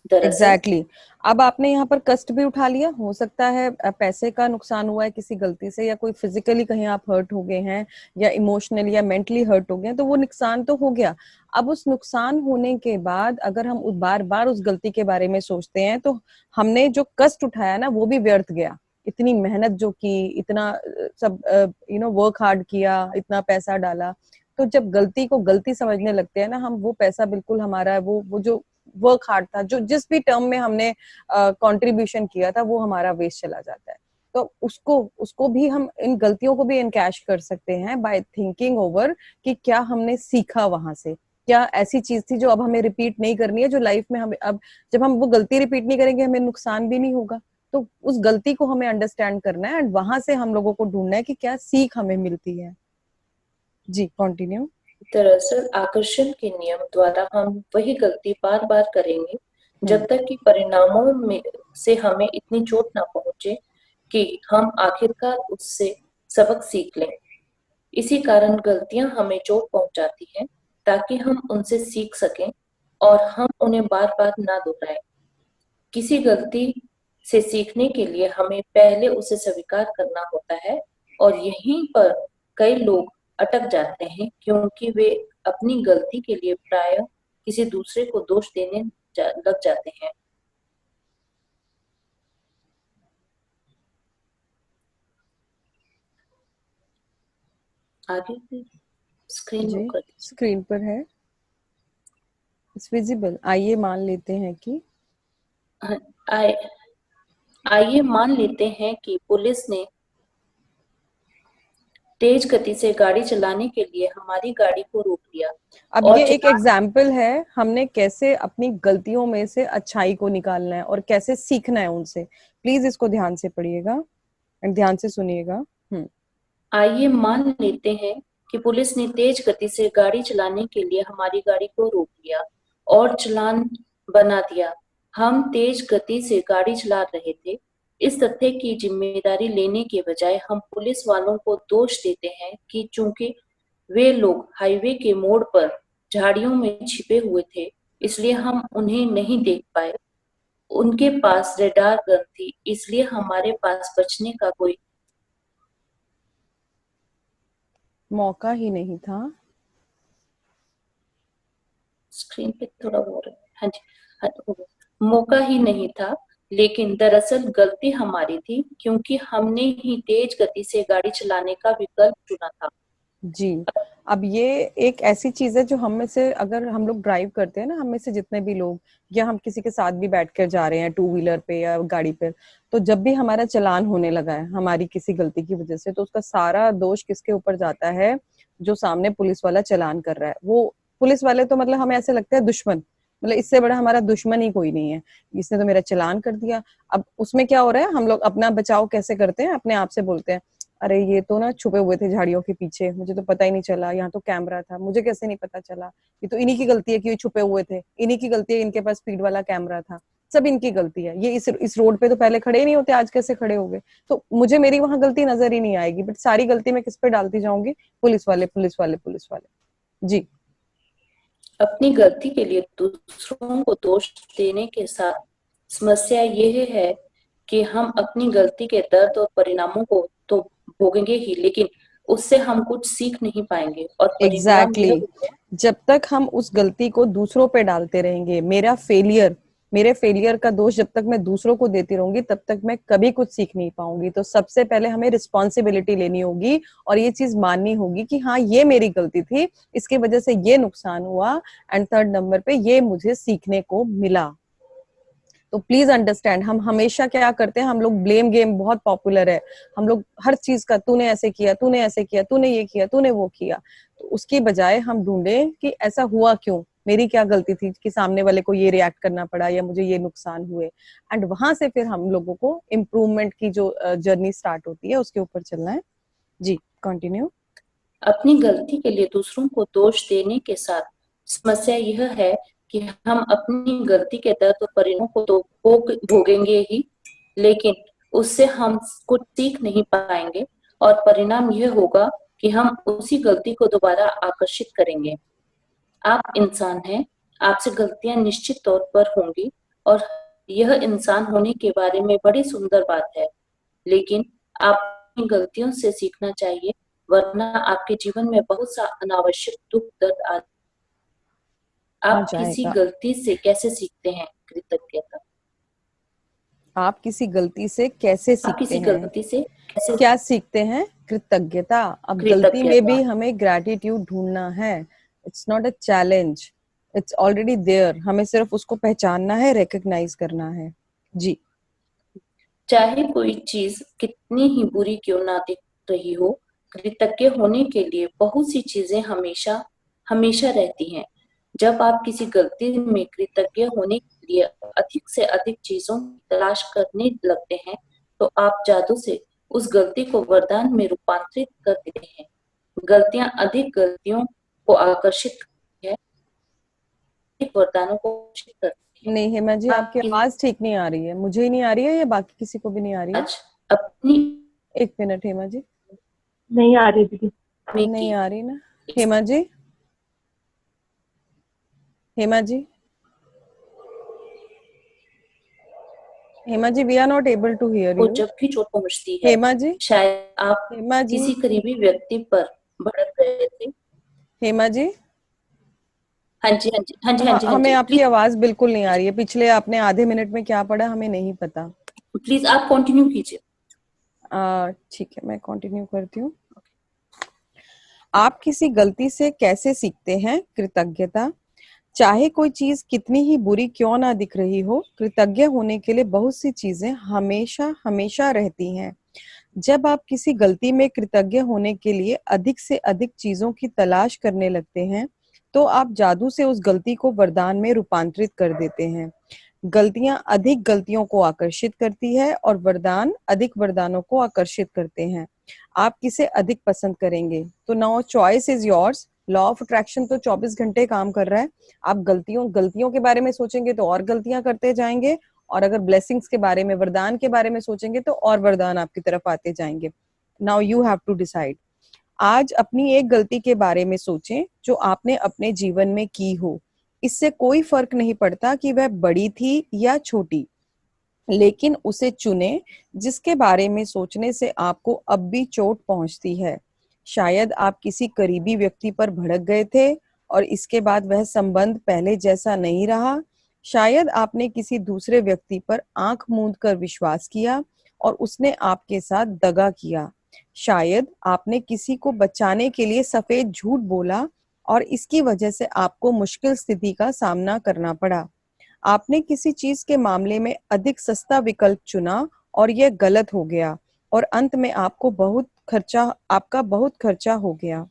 दरअसल एग्जैक्टली अब आपने यहाँ पर कष्ट भी उठा लिया, हो सकता है पैसे का नुकसान हुआ है किसी गलती से, या कोई फिजिकली कहीं आप हर्ट हो गए हैं, या इमोशनली या मेंटली हर्ट हो गए हैं, तो वो नुकसान तो हो गया। अब उस नुकसान होने के बाद अगर हम बार बार उस गलती के बारे में सोचते हैं तो हमने जो कष्ट उठाया ना वो भी व्यर्थ गया। इतनी मेहनत जो की, इतना सब वर्क हार्ड किया, इतना पैसा डाला। तो जब गलती को गलती समझने लगते हैं ना हम, वो पैसा बिल्कुल हमारा वो जो वर्क हार्ड था, जो जिस भी टर्म में हमने कंट्रीब्यूशन किया था वो हमारा वेस्ट चला जाता है। तो उसको भी हम, इन गलतियों को भी इनकैश कर सकते हैं बाय थिंकिंग ओवर कि क्या हमने सीखा वहां से, क्या ऐसी चीज थी जो अब हमें रिपीट नहीं करनी है, जो लाइफ में हमें अब जब हम वो गलती रिपीट नहीं करेंगे हमें नुकसान भी नहीं होगा। तो उस गलती को हमें अंडरस्टैंड करना है एंड वहां से हम लोगों को ढूंढना है कि क्या सीख हमें मिलती है। जी कंटिन्यू। दरअसल आकर्षण के नियम द्वारा हम वही गलती बार बार करेंगे जब तक कि परिणामों में से हमें इतनी चोट ना पहुंचे कि हम आखिरकार उससे सबक सीख लें। इसी कारण गलतियां हमें चोट पहुंचाती हैं, ताकि हम उनसे सीख सकें और हम उन्हें बार बार ना दोहराएं। किसी गलती से सीखने के लिए हमें पहले उसे स्वीकार करना होता है, और यहीं पर कई लोग अटक जाते हैं क्योंकि वे अपनी गलती के लिए प्रायः किसी दूसरे को दोष देने लग जाते हैं। आगे स्क्रीन जी कर स्क्रीन पर है, इट्स विजिबल। आइए मान लेते हैं कि आइए मान लेते हैं कि पुलिस ने तेज गति से गाड़ी चलाने के लिए हमारी गाड़ी को रोक लिया अब और ये एक एग्जाम्पल है हमने कैसे अपनी गलतियों में से अच्छाई को निकालना है और कैसे सीखना है उनसे। प्लीज इसको ध्यान से पढ़िएगा एंड ध्यान से सुनिएगा। आइए मान लेते हैं कि पुलिस ने तेज गति से गाड़ी चलाने के लिए हमारी गाड़ी को रोक लिया और चालान बना दिया। हम तेज गति से गाड़ी चला रहे थे। इस तथ्य की जिम्मेदारी लेने के बजाय हम पुलिस वालों को दोष देते हैं कि चूंकि वे लोग हाईवे के मोड़ पर झाड़ियों में छिपे हुए थे, इसलिए हम उन्हें नहीं देख पाए। उनके पास रेडार गन थी, इसलिए हमारे पास बचने का कोई मौका ही नहीं था। स्क्रीन पे थोड़ा हो रहा है। हाँ जी, हाँ, हो गया। मौका ही नहीं था, लेकिन दरअसल गलती हमारी थी क्योंकि हमने ही तेज गति से गाड़ी चलाने का विकल्प चुना था। जी अब ये एक ऐसी चीज है जो हम में से, अगर हम लोग ड्राइव करते हैं ना, हम में से जितने भी लोग, या हम किसी के साथ भी बैठ कर जा रहे हैं टू व्हीलर पे या गाड़ी पे, तो जब भी हमारा चालान होने लगा है हमारी किसी गलती की वजह से, तो उसका सारा दोष किसके ऊपर जाता है? जो सामने पुलिस वाला चालान कर रहा है। वो पुलिस वाले तो मतलब हमें ऐसे लगता है दुश्मन, मतलब इससे बड़ा हमारा दुश्मन ही कोई नहीं है, इसने तो मेरा चालान कर दिया। अब उसमें क्या हो रहा है, हम लोग अपना बचाव कैसे करते हैं? अपने आप से बोलते हैं अरे ये तो ना छुपे हुए थे झाड़ियों के पीछे, मुझे तो पता ही नहीं चला, यहाँ तो कैमरा था, मुझे कैसे नहीं पता चला, ये तो इन्हीं की गलती है कि ये छुपे हुए थे, इन्हीं की गलती है, इनके पास स्पीड वाला कैमरा था, सब इनकी गलती है, ये इस रोड पे तो पहले खड़े ही नहीं होते, आज कैसे खड़े हो गए? तो मुझे मेरी वहां गलती नजर ही नहीं आएगी, बट सारी गलती मैं किस पे डालती जाऊंगी? पुलिस वाले पुलिस वाले पुलिस वाले। जी अपनी गलती के लिए दूसरों को दोष देने के साथ समस्या यह है कि हम अपनी गलती के दर्द और परिणामों को तो भोगेंगे ही, लेकिन उससे हम कुछ सीख नहीं पाएंगे और परिणाम एग्जैक्टली यह exactly. होगा। जब तक हम उस गलती को दूसरों पे डालते रहेंगे, मेरे फेलियर का दोष जब तक मैं दूसरों को देती रहूंगी, तब तक मैं कभी कुछ सीख नहीं पाऊंगी। तो सबसे पहले हमें रिस्पॉन्सिबिलिटी लेनी होगी और ये चीज माननी होगी कि हाँ, ये मेरी गलती थी, इसकी वजह से ये नुकसान हुआ, एंड थर्ड नंबर पे ये मुझे सीखने को मिला। तो प्लीज अंडरस्टैंड, हम हमेशा क्या करते हैं, हम लोग ब्लेम गेम बहुत पॉपुलर है, हम लोग हर चीज का तूने ऐसे किया, तूने ऐसे किया, तूने ये किया, तूने वो किया। तो उसकी बजाय हम ढूंढे कि ऐसा हुआ क्यों, मेरी क्या गलती थी कि सामने वाले को ये रिएक्ट करना पड़ा या मुझे ये नुकसान हुए, एंड वहां से फिर हम लोगों को इम्प्रूवमेंट की जो जर्नी स्टार्ट होती है उसके ऊपर चलना है। जी, कंटिन्यू। अपनी गलती के लिए दूसरों को दोष देने के साथ समस्या यह है कि हम अपनी गलती के दर्द और परिणामों को तो भोगेंगे ही, लेकिन उससे हम कुछ सीख नहीं पाएंगे और परिणाम यह होगा कि हम उसी गलती को दोबारा आकर्षित करेंगे। आप इंसान हैं, आपसे गलतियां निश्चित तौर पर होंगी और यह इंसान होने के बारे में बड़ी सुंदर बात है, लेकिन आप अपनी गलतियों से सीखना चाहिए, वरना आपके जीवन में बहुत सा अनावश्यक दुख दर्द आ। आप किसी जाएगा। गलती से कैसे सीखते हैं? कृतज्ञता। आप किसी गलती से कैसे आप सीखते किसी हैं? गलती से कैसे क्या सीखते हैं? कृतज्ञता। अब गलती में कृतज्ञता। भी हमें ग्रैटिट्यूड ढूंढना है। It's not a challenge, it's already there, हमें सिर्फ उसको पहचानना है, रिकग्नाइज करना है। जी। चाहे कोई चीज कितनी ही बुरी क्यों ना दिख रही हो, कृतज्ञ होने के लिए बहुत सी चीजें हमेशा हमेशा रहती हैं। जब आप किसी गलती में कृतज्ञ होने के लिए अधिक से अधिक चीजों की तलाश करने लगते हैं, तो आप जादू से उस गलती को वरदान में रूपांतरित कर देते हैं। गलतियां अधिक गलतियों को आकर्षित करती है, अधिक वरदानों को आकर्षित करती है। नहीं हेमा जी, आपकी आप आवाज ठीक नहीं आ रही है, मुझे ही नहीं आ रही है या बाकी किसी को भी नहीं आ रही है? आज अपनी एक मिनट हेमा जी, नहीं आ रही दीदी। में नहीं की आ रही ना Hema ji? Hema ji, Hema ji, we are not able to hear को यू। जब भी चोट पहुंचती है, हेमा जी, शायद आप हेमा जी, किसी करीबी व्यक्ति पर भड़क गए थे। हेमा जी। हाँ जी, हाँ जी, हाँ जी, हाँ हाँ, जी, हाँ हमें जी, आपकी प्लीज आवाज बिल्कुल नहीं आ रही है। पिछले आपने आधे मिनट में क्या पढ़ा हमें नहीं पता। प्लीज आप कंटिन्यू कीजिए। ठीक है, मैं कंटिन्यू करती हूँ। आप किसी गलती से कैसे सीखते हैं? कृतज्ञता। चाहे कोई चीज कितनी ही बुरी क्यों ना दिख रही हो, कृतज्ञ होने के लिए बहुत सी चीजें हमेशा हमेशा रहती हैं। जब आप किसी गलती में कृतज्ञ होने के लिए अधिक से अधिक चीजों की तलाश करने लगते हैं, तो आप जादू से उस गलती को वरदान में रूपांतरित कर देते हैं। गलतियां अधिक गलतियों को आकर्षित करती है और वरदान अधिक वरदानों को आकर्षित करते हैं। आप किसे अधिक पसंद करेंगे? तो now choice is yours. Law of attraction तो 24 घंटे काम कर रहा है। आप गलतियों गलतियों के बारे में सोचेंगे तो और गलतियां करते जाएंगे, और अगर ब्लेसिंग्स के बारे में, वरदान के बारे में सोचेंगे तो और वरदान आपकी तरफ आते जाएंगे। Now you have to decide. आज अपनी एक गलती के बारे में सोचें जो आपने अपने जीवन में की हो। इससे कोई फर्क नहीं पड़ता कि वह बड़ी थी या छोटी, लेकिन उसे चुने जिसके बारे में सोचने से आपको अब भी चोट पहुंचती है। शायद आप किसी करीबी व्यक्ति पर भड़क गए थे और इसके बाद वह संबंध पहले जैसा नहीं रहा। शायद आपने किसी दूसरे व्यक्ति पर आंख मूंद कर विश्वास किया और उसने आपके साथ दगा किया। शायद आपने किसी को बचाने के लिए सफेद झूठ बोला और इसकी वजह से आपको मुश्किल स्थिति का सामना करना पड़ा। आपने किसी चीज के मामले में अधिक सस्ता विकल्प चुना और यह गलत हो गया, और अंत में आपका बहुत खर्चा हो गया।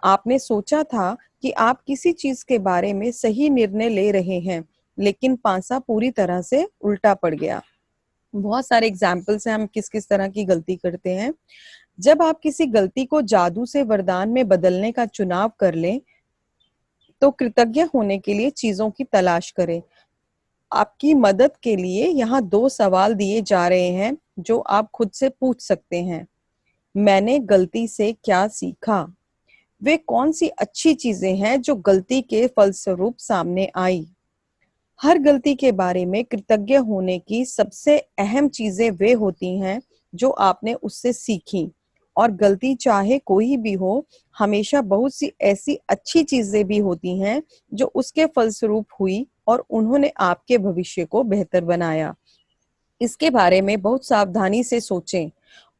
आपने सोचा था कि आप किसी चीज के बारे में सही निर्णय ले रहे हैं, लेकिन पासा पूरी तरह से उल्टा पड़ गया। बहुत सारे एग्जाम्पल्स हैं हम किस किस तरह की गलती करते हैं। जब आप किसी गलती को जादू से वरदान में बदलने का चुनाव कर लें, तो कृतज्ञ होने के लिए चीजों की तलाश करें। आपकी मदद के लिए यहाँ 2 सवाल दिए जा रहे हैं जो आप खुद से पूछ सकते हैं। मैंने गलती से क्या सीखा? वे कौन सी अच्छी चीजें हैं जो गलती के फलस्वरूप सामने आई? हर गलती के बारे में कृतज्ञ होने की सबसे अहम चीजें वे होती हैं जो आपने उससे सीखी। और गलती चाहे कोई भी हो, हमेशा बहुत सी ऐसी अच्छी चीजें भी होती हैं जो उसके फलस्वरूप हुई और उन्होंने आपके भविष्य को बेहतर बनाया। इसके बारे में बहुत सावधानी से सोचें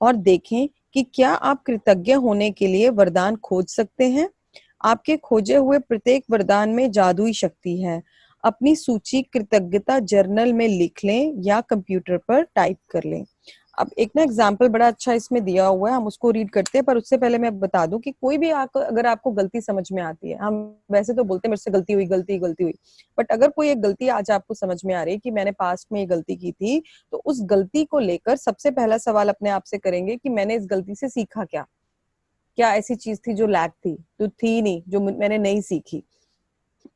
और देखें कि क्या आप कृतज्ञ होने के लिए वरदान खोज सकते हैं। आपके खोजे हुए प्रत्येक वरदान में जादुई शक्ति है। अपनी सूची कृतज्ञता जर्नल में लिख लें या कंप्यूटर पर टाइप कर लें। अब एक ना एग्जाम्पल बड़ा अच्छा इसमें दिया हुआ है, हम उसको रीड करते हैं, पर उससे पहले मैं बता दूं कि कोई भी अगर आपको गलती समझ में आती है, हम वैसे तो बोलते हैं मेरे से गलती हुई, गलती हुई, बट अगर कोई एक गलती आज आपको समझ में आ रही है कि मैंने पास्ट में ये गलती की थी, तो उस गलती को लेकर सबसे पहला सवाल अपने आप से करेंगे कि मैंने इस गलती से सीखा क्या। क्या ऐसी चीज थी जो लैक थी, जो थी नहीं, जो मैंने नहीं सीखी।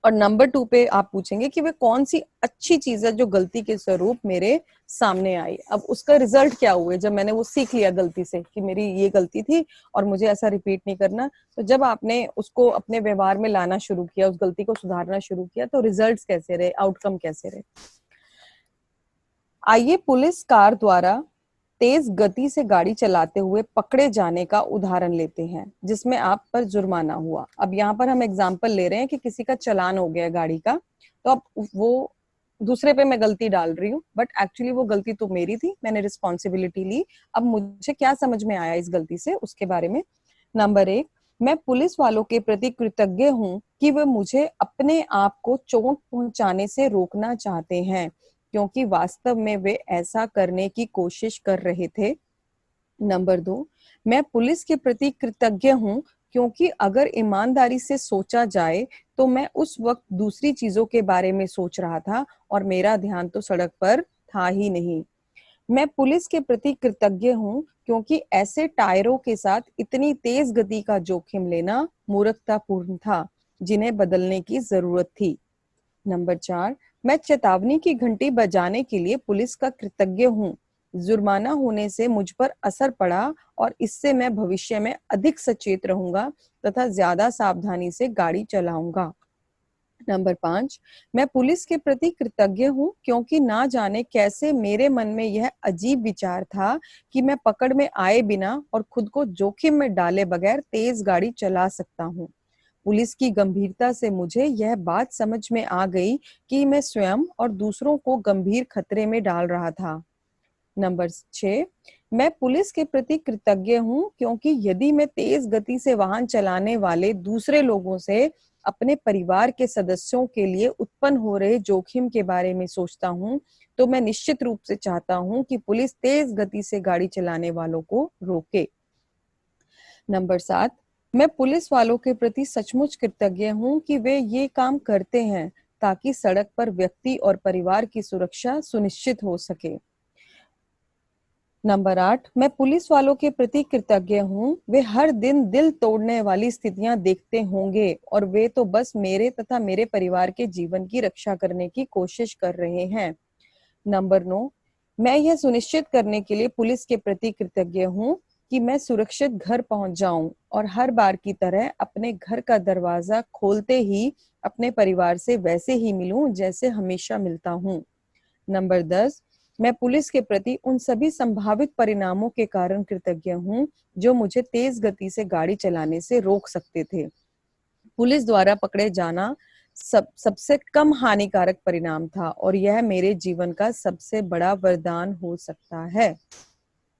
और नंबर 2 पे आप पूछेंगे कि वे कौन सी अच्छी चीज है जो गलती के स्वरूप मेरे सामने आई। अब उसका रिजल्ट क्या हुए जब मैंने वो सीख लिया गलती से कि मेरी ये गलती थी और मुझे ऐसा रिपीट नहीं करना। तो जब आपने उसको अपने व्यवहार में लाना शुरू किया, उस गलती को सुधारना शुरू किया, तो रिजल्ट्स कैसे रहे, आउटकम कैसे रहे। आइए पुलिस कार द्वारा तेज गति से गाड़ी चलाते हुए पकड़े जाने का उदाहरण लेते हैं जिसमें आप पर जुर्माना हुआ। अब यहाँ पर हम एग्जाम्पल ले रहे हैं कि किसी का चालान हो गया गाड़ी का, तो अब वो दूसरे पे मैं गलती डाल रही हूँ, बट एक्चुअली वो गलती तो मेरी थी, मैंने रिस्पॉन्सिबिलिटी ली। अब मुझे क्या समझ में आया इस गलती से, उसके बारे में। नंबर 1, मैं पुलिस वालों के प्रति कृतज्ञ हूँ कि वे मुझे अपने आप को चोट पहुंचाने से रोकना चाहते हैं, क्योंकि वास्तव में वे ऐसा करने की कोशिश कर रहे थे। नंबर 2, मैं पुलिस के प्रति कृतज्ञ हूँ क्योंकि अगर ईमानदारी से सोचा जाए तो मैं उस वक्त दूसरी चीजों के बारे में सोच रहा था और मेरा ध्यान तो सड़क पर था ही नहीं। मैं पुलिस के प्रति कृतज्ञ हूँ क्योंकि ऐसे टायरों के साथ इतनी तेज गति का जोखिम लेना मूर्खतापूर्ण था, जिन्हें बदलने की जरूरत थी। नंबर 4, मैं चेतावनी की घंटी बजाने के लिए पुलिस का कृतज्ञ हूँ। जुर्माना होने से मुझ पर असर पड़ा और इससे मैं भविष्य में अधिक सचेत रहूंगा तथा ज्यादा सावधानी से गाड़ी चलाऊंगा। नंबर 5, मैं पुलिस के प्रति कृतज्ञ हूँ क्योंकि ना जाने कैसे मेरे मन में यह अजीब विचार था कि मैं पकड़ में आए बिना और खुद को जोखिम में डाले बगैर तेज गाड़ी चला सकता हूँ। पुलिस की गंभीरता से मुझे यह बात समझ में आ गई कि मैं स्वयं और दूसरों को गंभीर खतरे में डाल रहा था। नंबर 6, मैं पुलिस के प्रति कृतज्ञ हूँ क्योंकि यदि मैं तेज गति से वाहन चलाने वाले दूसरे लोगों से अपने परिवार के सदस्यों के लिए उत्पन्न हो रहे जोखिम के बारे में सोचता हूँ, तो मैं निश्चित रूप से चाहता हूँ कि पुलिस तेज गति से गाड़ी चलाने वालों को रोके। नंबर 7, मैं पुलिस वालों के प्रति सचमुच कृतज्ञ हूँ कि वे ये काम करते हैं ताकि सड़क पर व्यक्ति और परिवार की सुरक्षा सुनिश्चित हो सके। नंबर 8, मैं पुलिस वालों के प्रति कृतज्ञ हूँ, वे हर दिन दिल तोड़ने वाली स्थितियां देखते होंगे और वे तो बस मेरे तथा मेरे परिवार के जीवन की रक्षा करने की कोशिश कर रहे हैं। नंबर 9, मैं यह सुनिश्चित करने के लिए पुलिस के प्रति कृतज्ञ हूँ कि मैं सुरक्षित घर पहुंच जाऊं और हर बार की तरह अपने घर का दरवाजा खोलते ही अपने परिवार से वैसे ही मिलूं जैसे हमेशा मिलता हूं। नंबर 10, मैं पुलिस के प्रति उन सभी संभावित परिणामों के कारण कृतज्ञ हूं जो मुझे तेज गति से गाड़ी चलाने से रोक सकते थे। पुलिस द्वारा पकड़े जाना सबसे कम हानिकारक परिणाम था और यह मेरे जीवन का सबसे बड़ा वरदान हो सकता है।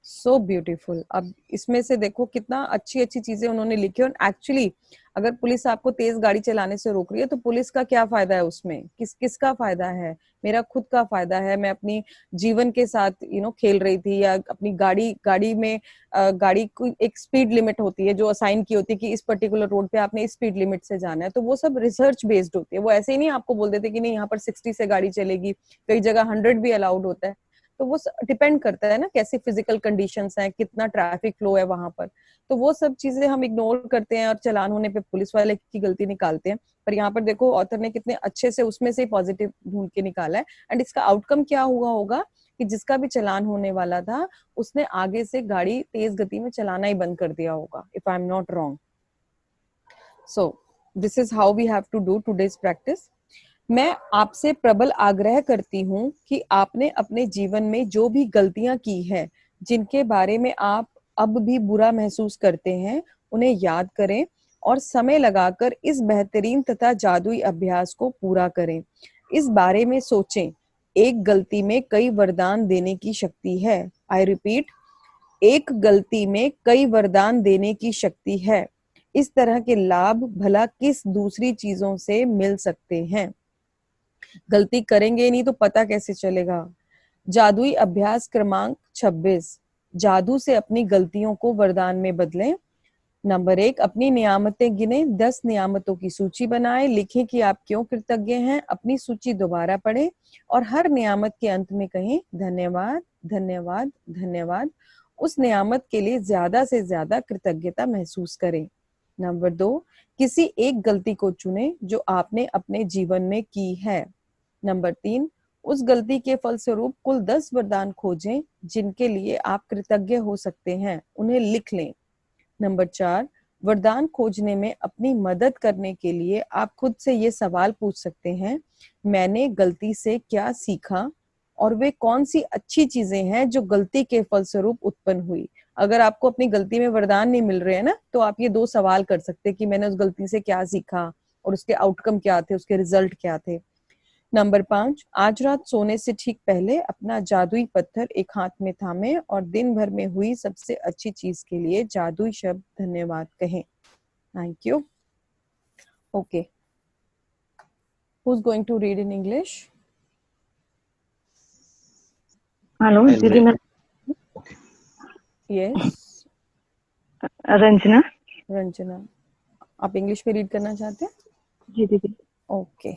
So beautiful. अब इसमें से देखो कितना अच्छी अच्छी चीजें उन्होंने लिखी। और एक्चुअली अगर पुलिस आपको तेज गाड़ी चलाने से रोक रही है तो पुलिस का क्या फायदा है उसमें, किसका फायदा है? मेरा खुद का फायदा है। मैं अपनी जीवन के साथ खेल रही थी, या अपनी गाड़ी में गाड़ी को एक स्पीड लिमिट होती है जो असाइन की होती है कि इस पर्टिकुलर रोड पे आपने इस स्पीड लिमिट से जाना है, तो वो सब रिसर्च बेस्ड होती है। वो ऐसे ही नहीं आपको बोल देते कि नहीं यहाँ पर 60 से गाड़ी चलेगी, कई जगह 100 भी अलाउड होता है। तो वो डिपेंड करता है ना कैसी फिजिकल कंडीशंस हैं, कितना ट्रैफिक फ्लो है वहां पर। तो वो सब चीजें हम इग्नोर करते हैं और चालान होने पे पुलिस वाले की गलती निकालते हैं। पर यहाँ पर देखो ऑथर ने कितने अच्छे से उसमें से पॉजिटिव ढूंढ के निकाला है। एंड इसका आउटकम क्या हुआ होगा कि जिसका भी चालान होने वाला था उसने आगे से गाड़ी तेज गति में चलाना ही बंद कर दिया होगा, if I am not wrong. So this is how we have to do today's practice. मैं आपसे प्रबल आग्रह करती हूँ कि आपने अपने जीवन में जो भी गलतियां की है, जिनके बारे में आप अब भी बुरा महसूस करते हैं उन्हें याद करें और समय लगाकर इस बेहतरीन तथा जादुई अभ्यास को पूरा करें। इस बारे में सोचें, एक गलती में कई वरदान देने की शक्ति है। आई रिपीट, एक गलती में कई वरदान देने की शक्ति है। इस तरह के लाभ भला किस दूसरी चीजों से मिल सकते हैं। गलती करेंगे नहीं तो पता कैसे चलेगा। जादुई अभ्यास क्रमांक 26, जादू से अपनी गलतियों को वरदान में बदलें। नंबर 1, अपनी नियामतें गिने, 10 नियामतों की सूची बनाएं, लिखें कि आप क्यों कृतज्ञ हैं, अपनी सूची दोबारा पढ़ें और हर नियामत के अंत में कहें धन्यवाद धन्यवाद धन्यवाद। उस नियामत के लिए ज्यादा से ज्यादा कृतज्ञता महसूस करें। नंबर 2, किसी एक गलती को चुनें जो आपने अपने जीवन में की है। नंबर 3, उस गलती के फलस्वरूप कुल 10 वरदान खोजें जिनके लिए आप कृतज्ञ हो सकते हैं, उन्हें लिख लें। नंबर 4, वरदान खोजने में अपनी मदद करने के लिए आप खुद से ये सवाल पूछ सकते हैं, मैंने गलती से क्या सीखा और वे कौन सी अच्छी चीजें हैं जो गलती के फलस्वरूप उत्पन्न हुई। अगर आपको अपनी गलती में वरदान नहीं मिल रहे हैं ना, तो आप ये 2 सवाल कर सकते हैं कि मैंने उस गलती से क्या सीखा और उसके आउटकम क्या थे, उसके रिजल्ट क्या थे। नंबर 5, आज रात सोने से ठीक पहले अपना जादुई पत्थर एक हाथ में थामे और दिन भर में हुई सबसे अच्छी चीज के लिए जादुई शब्द धन्यवाद कहें। Thank you. Okay, who's going to read in English? Hello दीदी, मैं Yes, रंजना। रंजना, आप इंग्लिश में रीड करना चाहते हैं? जी दीदी। Okay,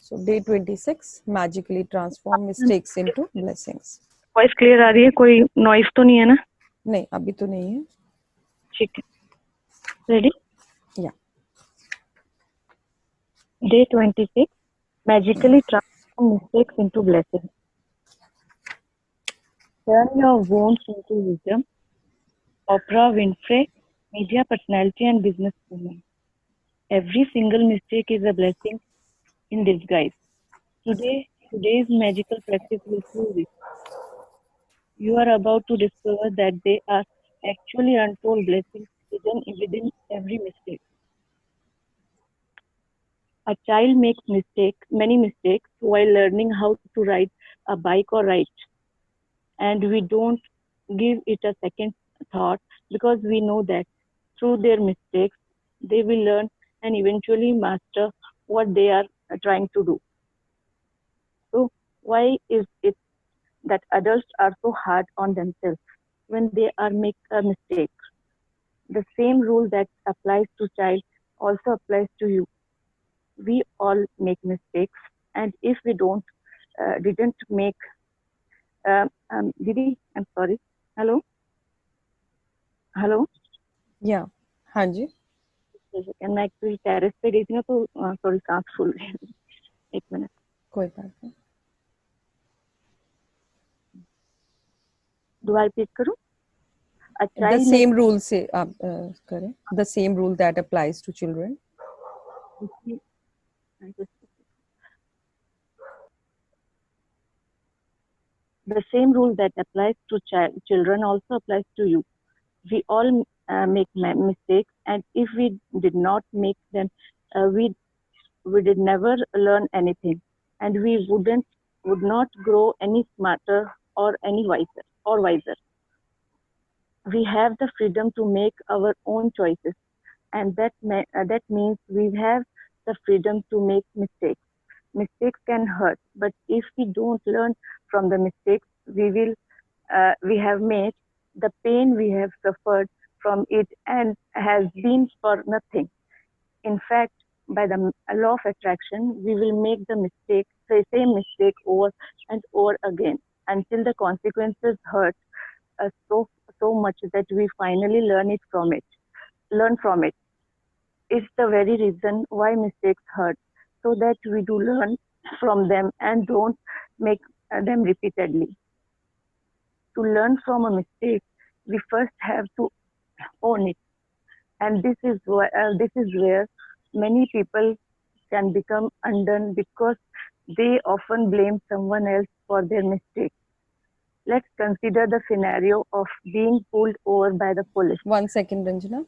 so day 26, magically transform mistakes into blessings. Voice clear आ रही है? कोई नॉइस तो नहीं है ना? नहीं, अभी तो नहीं है। ठीक है, रेडी? या Day 26, magically transform mistakes into blessings. Turn your wounds into wisdom. Oprah Winfrey, media personality and businesswoman. Every single mistake is a blessing in disguise. Today's magical practice will prove it. You are about to discover that there are actually untold blessings hidden within every mistake. A child makes many mistakes while learning how to ride a bike or write. And we don't give it a second thought because we know that through their mistakes, they will learn and eventually master what they are trying to do. So why is it that adults are so hard on themselves when they are make a mistake? The same rule that applies to child also applies to you. We all make mistakes, and if we didn't make Didi, I'm sorry. Hello? या हाँ जी, मैं actually terrace पे गई थी ना, तो sorry सांस फूल गई। एक मिनट। कोई बात नहीं। दोबारा रिपीट करूं? A The child same rule से आप करें, the same rule that applies to children. The same rule that applies to children also applies to you. We all make mistakes, and if we did not make them, we did never learn anything, and we would not grow any smarter or any wiser. We have the freedom to make our own choices, and that means we have the freedom to make mistakes. Mistakes can hurt, but if we don't learn from the mistakes we have made, the pain we have suffered from it and has been for nothing. In fact, by the law of attraction, we will make the same mistake over and over again until the consequences hurt us so much that we finally learn from it. It's the very reason why mistakes hurt, so that we do learn from them and don't make them repeatedly. To learn from a mistake, we first have to own it, and this is where many people can become undone because they often blame someone else for their mistakes. Let's consider the scenario of being pulled over by the police. 1 second, Ranjana.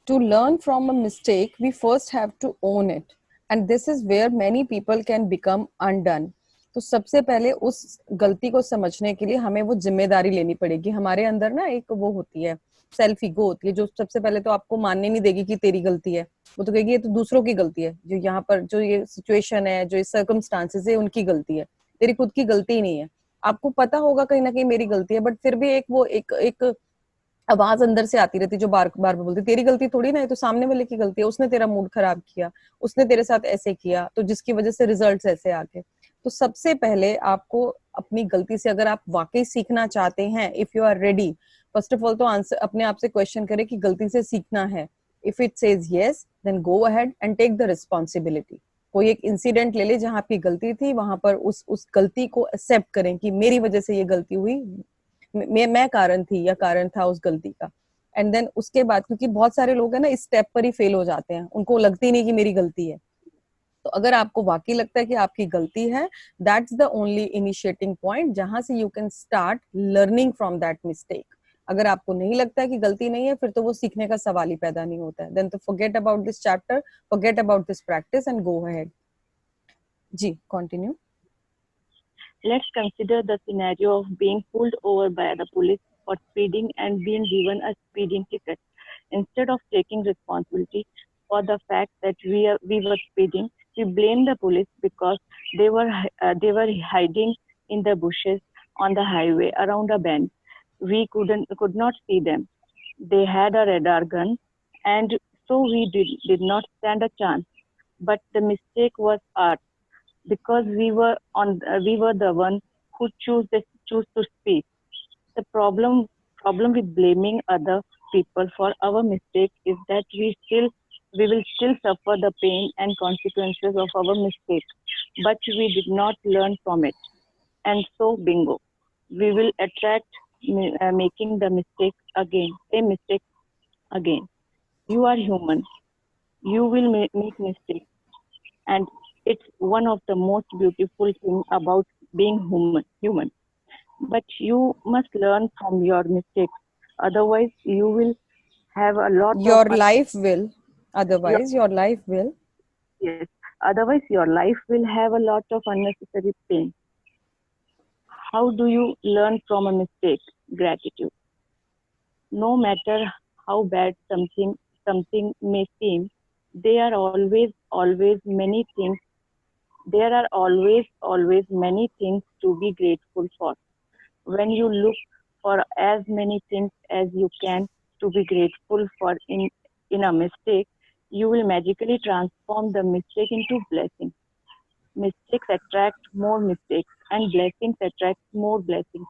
To learn from a mistake, we first have to own it. And this is where many people can become undone. तो सबसे पहले उस गलती को समझने के लिए हमें वो जिम्मेदारी लेनी पड़ेगी. हमारे अंदर ना एक वो होती है, सेल्फ ईगो होती है, जो सबसे पहले तो आपको मानने नहीं देगी कि तेरी गलती है. वो तो कहेगी ये तो दूसरों की गलती है, जो यहाँ पर जो ये सिचुएशन है, जो ये सर्कमस्टांसेस है, उनकी गलती है, तेरी खुद की गलती ही नहीं है. आपको पता होगा कहीं ना कहीं मेरी गलती है, बट फिर भी एक वो एक आवाज अंदर से आती रहती जो बार बार बोलती तेरी गलती थोड़ी ना है, तो सामने वाले की गलती है, उसने तेरा मूड खराब किया, उसने तेरे साथ ऐसे किया, तो जिसकी वजह से रिजल्ट्स ऐसे आ गए. तो सबसे पहले आपको अपनी गलती से अगर आप वाकई सीखना चाहते हैं, if you are ready, first of all तो आंसर अपने आप से क्वेश्चन करें कि गलती से सीखना है. If it says yes, then go ahead and take the responsibility. कोई एक इंसिडेंट ले ले जहां आपकी गलती थी, वहां पर उस गलती को एक्सेप्ट करें कि मेरी वजह से ये गलती हुई, मैं कारण थी या कारण था उस गलती का. एंड देन उसके बाद, क्योंकि बहुत सारे लोग हैं ना इस स्टेप पर ही फेल हो जाते हैं, उनको लगती नहीं कि मेरी गलती है. तो अगर आपको वाकई लगता है कि आपकी गलती है, that's the only initiating point जहां से you can start learning from that mistake. अगर आपको नहीं लगता है कि गलती नहीं है, फिर तो वो सीखने का सवाल ही पैदा नहीं होता है. देन तो forget about this chapter, forget about this practice and go ahead. जी, continue. Let's consider the scenario of being pulled over by the police for speeding and being given a speeding ticket. Instead of taking responsibility for the fact that we were speeding, we blame the police because they were hiding in the bushes on the highway around a bend. We could not see them. They had a radar gun, and so we did not stand a chance. But the mistake was ours, because we were the one who choose to speak. The problem with blaming other people for our mistake is that we will still suffer the pain and consequences of our mistake, but we did not learn from it. And so, bingo, we will attract making the same mistake again. You are human. You will make mistakes, and it's one of the most beautiful things about being human. But you must learn from your mistakes. Otherwise, you will have a lot Your of... life will. Otherwise, your life will. Yes. Otherwise, your life will have a lot of unnecessary pain. How do you learn from a mistake? Gratitude. No matter how bad something may seem, there are always many things. There are always many things to be grateful for. When you look for as many things as you can to be grateful for in a mistake, you will magically transform the mistake into blessing. Mistakes attract more mistakes, and blessings attract more blessings.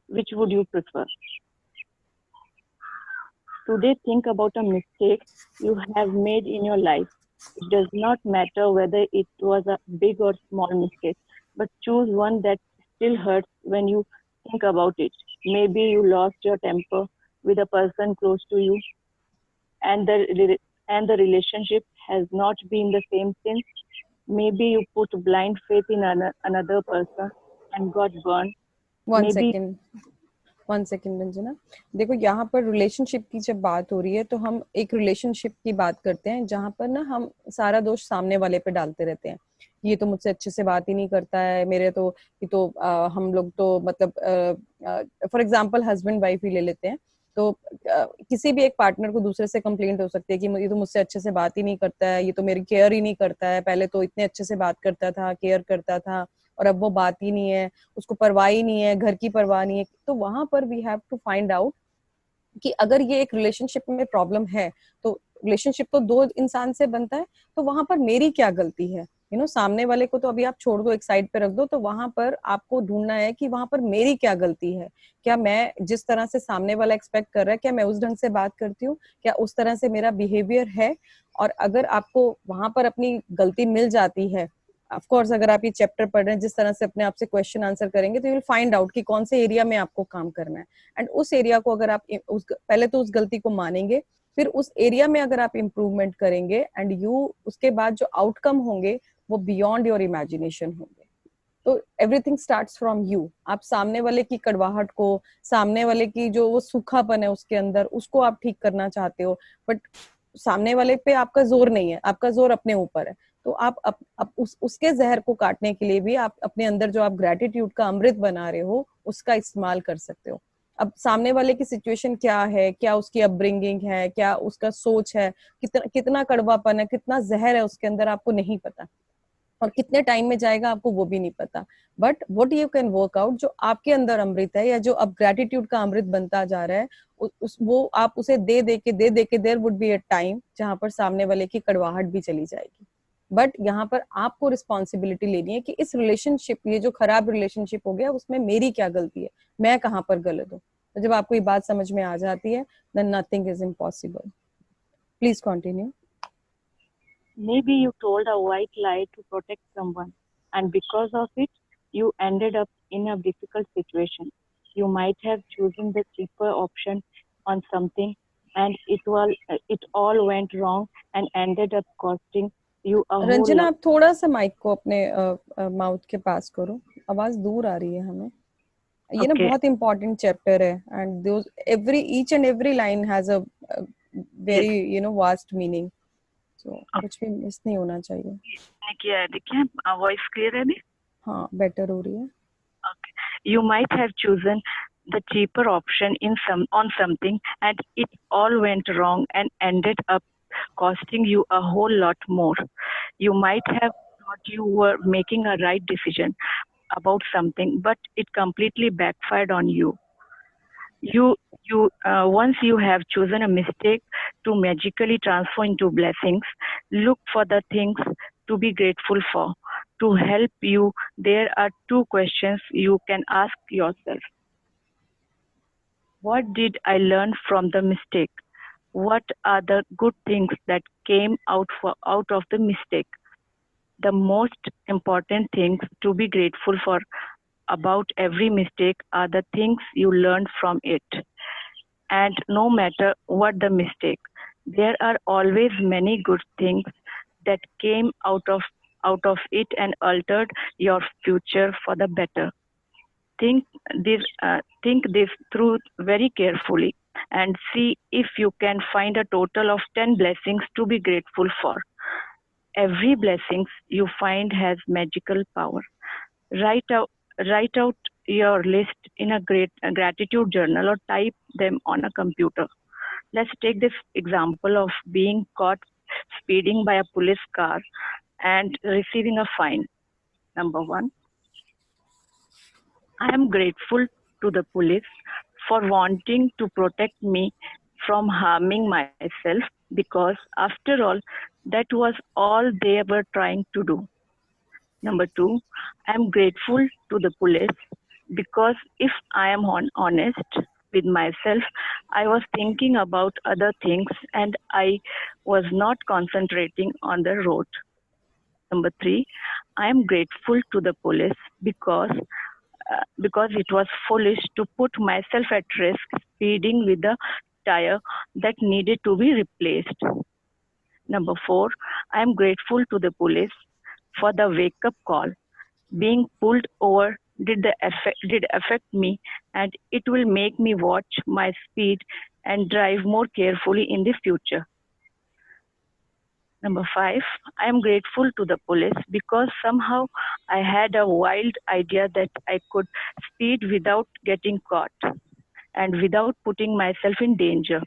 Which would you prefer? Today, think about a mistake you have made in your life. It does not matter whether it was a big or small mistake, but choose one that still hurts when you think about it. Maybe you lost your temper with a person close to you, and the relationship has not been the same since. Maybe you put blind faith in another person and got burned. One second Ranjana. देखो, यहाँ पर relationship की जब बात हो रही है तो हम एक रिलेशनशिप की बात करते हैं जहाँ पर ना हम सारा दोष सामने वाले पे डालते रहते हैं. ये तो मुझसे अच्छे से बात ही नहीं करता है, मेरे तो ये तो हम लोग तो मतलब फॉर एग्जांपल हस्बैंड वाइफ ही ले लेते हैं. तो किसी भी एक पार्टनर को दूसरे से कंप्लेंट हो सकती है कि ये तो मुझसे अच्छे से बात ही नहीं करता है, ये तो मेरी केयर ही नहीं करता है, पहले तो इतने अच्छे से बात करता था, केयर करता था, और अब वो बात ही नहीं है, उसको परवाह ही नहीं है, घर की परवाह नहीं है. तो वहां पर we have to find out कि अगर ये एक रिलेशनशिप में प्रॉब्लम है, तो रिलेशनशिप तो दो इंसान से बनता है, तो वहां पर मेरी क्या गलती है? सामने वाले को तो अभी आप छोड़ दो, एक साइड पे रख दो. तो वहां पर आपको ढूंढना है कि वहां पर मेरी क्या गलती है. क्या मैं जिस तरह से सामने वाला एक्सपेक्ट कर रहा है, क्या मैं उस ढंग से बात करती हूँ, क्या उस तरह से मेरा बिहेवियर है? और अगर आपको वहां पर अपनी गलती मिल जाती है, ऑफ कोर्स अगर आप ये चैप्टर पढ़ रहे हैं, जिस तरह से अपने आप से क्वेश्चन आंसर करेंगे, तो यू विल फाइंड आउट कि कौन से एरिया में आपको काम करना है. एंड उस एरिया को अगर आप पहले तो उस गलती को मानेंगे, फिर उस एरिया में अगर आप इम्प्रूवमेंट करेंगे, एंड उसके बाद जो आउटकम होंगे वो बियॉन्ड योर इमेजिनेशन होंगे. तो एवरीथिंग स्टार्ट्स फ्रॉम यू। आप सामने वाले की कड़वाहट को, सामने वाले की जो वो सूखापन है उसके अंदर, उसको आप ठीक करना चाहते हो, बट सामने वाले पे आपका जोर नहीं है, आपका जोर अपने ऊपर है। तो आप उसके जहर को काटने के लिए भी आप अपने अंदर जो आप ग्रेटिट्यूड का अमृत बना रहे हो उसका इस्तेमाल कर सकते हो। अब सामने वाले की सिचुएशन क्या है, क्या उसकी अपब्रिंगिंग है, क्या उसका सोच है, कितना कितना कड़वापन है, कितना जहर है उसके अंदर, आपको नहीं पता, और कितने टाइम में जाएगा आपको वो भी नहीं पता। But what you can work out, जो आपके अंदर अमृत है या जो अब ग्रेटिट्यूड का अमृत बनता जा रहा है, वो आप उसे दे दे के there would be a time जहां पर सामने वाले की कड़वाहट भी चली जाएगी। बट यहाँ पर आपको रिस्पॉन्सिबिलिटी लेनी है कि इस रिलेशनशिप, ये जो खराब रिलेशनशिप हो गया उसमें मेरी क्या गलती है, मैं कहाँ पर गलत हूँ। तो जब आपको ये बात समझ में आ जाती है, then nothing is impossible. Please continue. Maybe you told a white lie to protect someone, and because of it, you ended up in a difficult situation. You might have chosen the cheaper option on something, and it all went wrong and ended up costing you a whole Ranjana, lot. आप थोड़ा सा mic को अपने mouth के पास करो, आवाज दूर आ रही है हमें। ये ना Okay. बहुत इंपॉर्टेंट चैप्टर है, and those each and every line has a very vast meaning, so कुछ भी मिस नहीं होना चाहिए। मैंने किया है, देखिए वॉइस क्लियर है अभी? हाँ, बेटर हो रही है। Okay. You might have chosen the cheaper option on something, and it all went wrong and ended up costing you a whole lot more. You might have thought you were making a right decision about something, but it completely backfired on you. Once you have chosen a mistake to magically transform into blessings, look for the things to be grateful for. To help you, there are two questions you can ask yourself. What did I learn from the mistake? What are the good things that came out of the mistake? The most important things to be grateful for about every mistake are the things you learned from it. And no matter what the mistake, there are always many good things that came out of it and altered your future for the better. Think this through very carefully and see if you can find a total of 10 blessings to be grateful for. Every blessing you find has magical power. Write out your list in a gratitude journal or type them on a computer. Let's take this example of being caught speeding by a police car and receiving a fine. Number 1, I am grateful to the police for wanting to protect me from harming myself, because after all, that was all they were trying to do. Number 2, I am grateful to the police because if I am honest with myself, I was thinking about other things and I was not concentrating on the road. Number 3, I am grateful to the police because it was foolish to put myself at risk speeding with a tire that needed to be replaced. Number 4, I am grateful to the police for the wake-up call. Being pulled over did affect me, and it will make me watch my speed and drive more carefully in the future. Number 5, I am grateful to the police because somehow I had a wild idea that I could speed without getting caught and without putting myself in danger.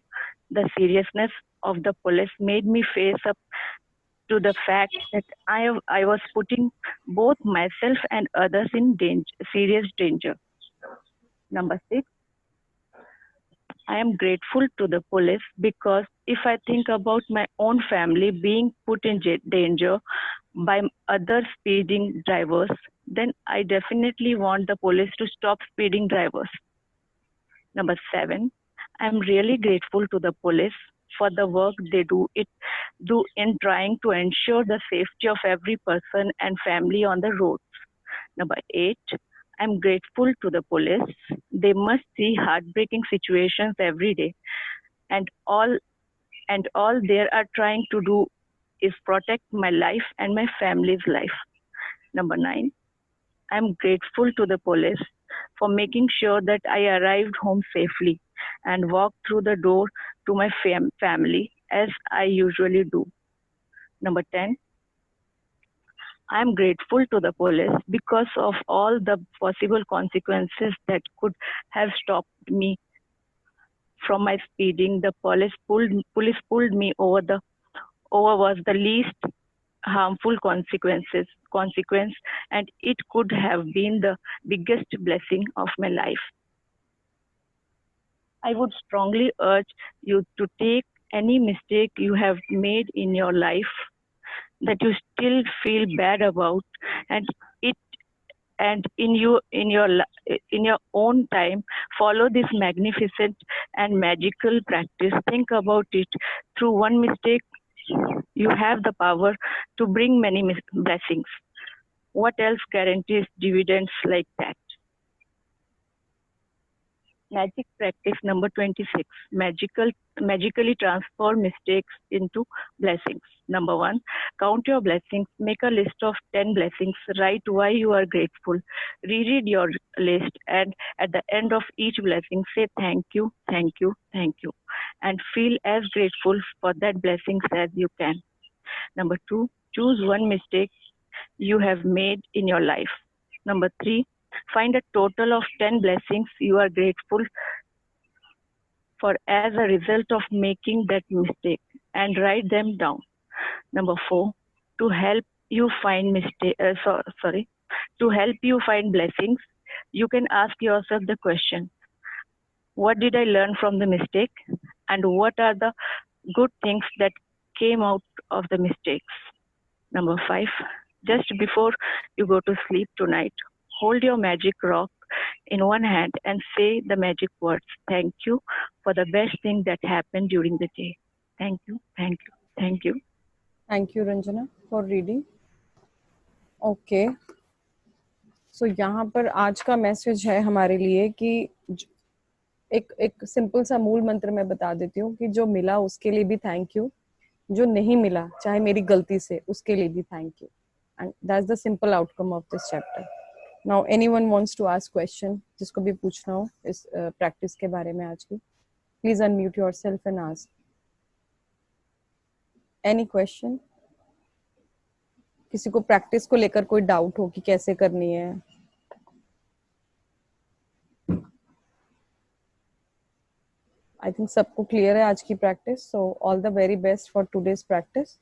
The seriousness of the police made me face up to the fact that I was putting both myself and others in serious danger. Number 6, I am grateful to the police because if I think about my own family being put in danger by other speeding drivers, then I definitely want the police to stop speeding drivers. Number 7, I am really grateful to the police for the work they do in trying to ensure the safety of every person and family on the roads. Number 8, I'm grateful to the police. They must see heartbreaking situations every day, and all they are trying to do is protect my life and my family's life. Number 9, I'm grateful to the police for making sure that I arrived home safely and walked through the door to my family as I usually do. Number 10, I'm grateful to the police because of all the possible consequences that could have stopped me from my speeding. The police pulled me over was the least harmful consequence, and it could have been the biggest blessing of my life. I would strongly urge you to take any mistake you have made in your life that you still feel bad about, and in your own time, follow this magnificent and magical practice. Think about it. Through one mistake, you have the power to bring many blessings. What else guarantees dividends like that? Magic practice number 26. Magically transform mistakes into blessings. Number 1, count your blessings. Make a list of 10 blessings. Write why you are grateful. Reread your list, and at the end of each blessing, say thank you, thank you, thank you, and feel as grateful for that blessings as you can. Number 2, choose one mistake you have made in your life. Number 3, find a total of 10 blessings you are grateful for as a result of making that mistake, and write them down. Number 4, to help you find blessings, you can ask yourself the question, what did I learn from the mistake, and what are the good things that came out of the mistakes? Number 5, just before you go to sleep tonight, hold your magic rock in one hand and say the magic words, thank you for the best thing that happened during the day. Thank you, thank you, thank you. Thank you, Ranjana, for reading. Okay. So यहाँ पर आज का message है हमारे लिए कि एक simple सा मूल मंत्र मैं बता देती हूँ कि जो मिला उसके लिए भी थैंक यू, जो नहीं मिला चाहे मेरी गलती से उसके लिए भी thank you, and that's the simple outcome of this chapter. Now anyone wants to ask question, जिसको भी पूछना हो इस प्रैक्टिस के बारे में आज की, please unmute yourself and ask any question. किसी को प्रैक्टिस को लेकर कोई डाउट हो कि कैसे करनी है? आई थिंक सबको क्लियर है आज की practice, so all the very best for today's practice.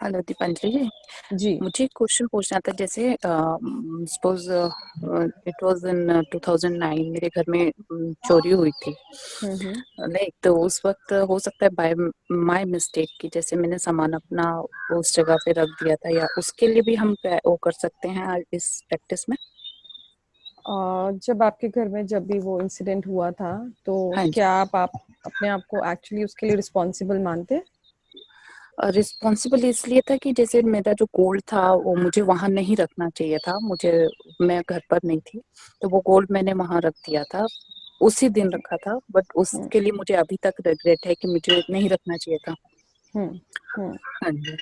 Hello Deepanjali ji, मुझे क्वेश्चन पूछना था. जैसे सपोज इट वाज इन 2009 मेरे घर में चोरी हुई थी, लाइक तो उस वक्त हो सकता है बाय माय मिस्टेक कि जैसे मैंने सामान अपना उस जगह पे रख दिया था, या उसके लिए भी हम वो कर सकते हैं इस प्रैक्टिस में? जब आपके घर में जब भी वो इंसिडेंट हुआ था तो क्या आप अपने आप को एक्चुअली उसके लिए रिस्पॉन्सिबल मानते? रिस्पॉन्सिबल इसलिए था कि जैसे मेरा जो गोल्ड था वो मुझे वहां नहीं रखना चाहिए था, मैं घर पर नहीं थी तो वो गोल्ड मैंने वहां रख दिया था, उसी दिन रखा था, बट उसके लिए मुझे अभी तक रिग्रेट है कि मुझे नहीं रखना चाहिए था. हाँ जी.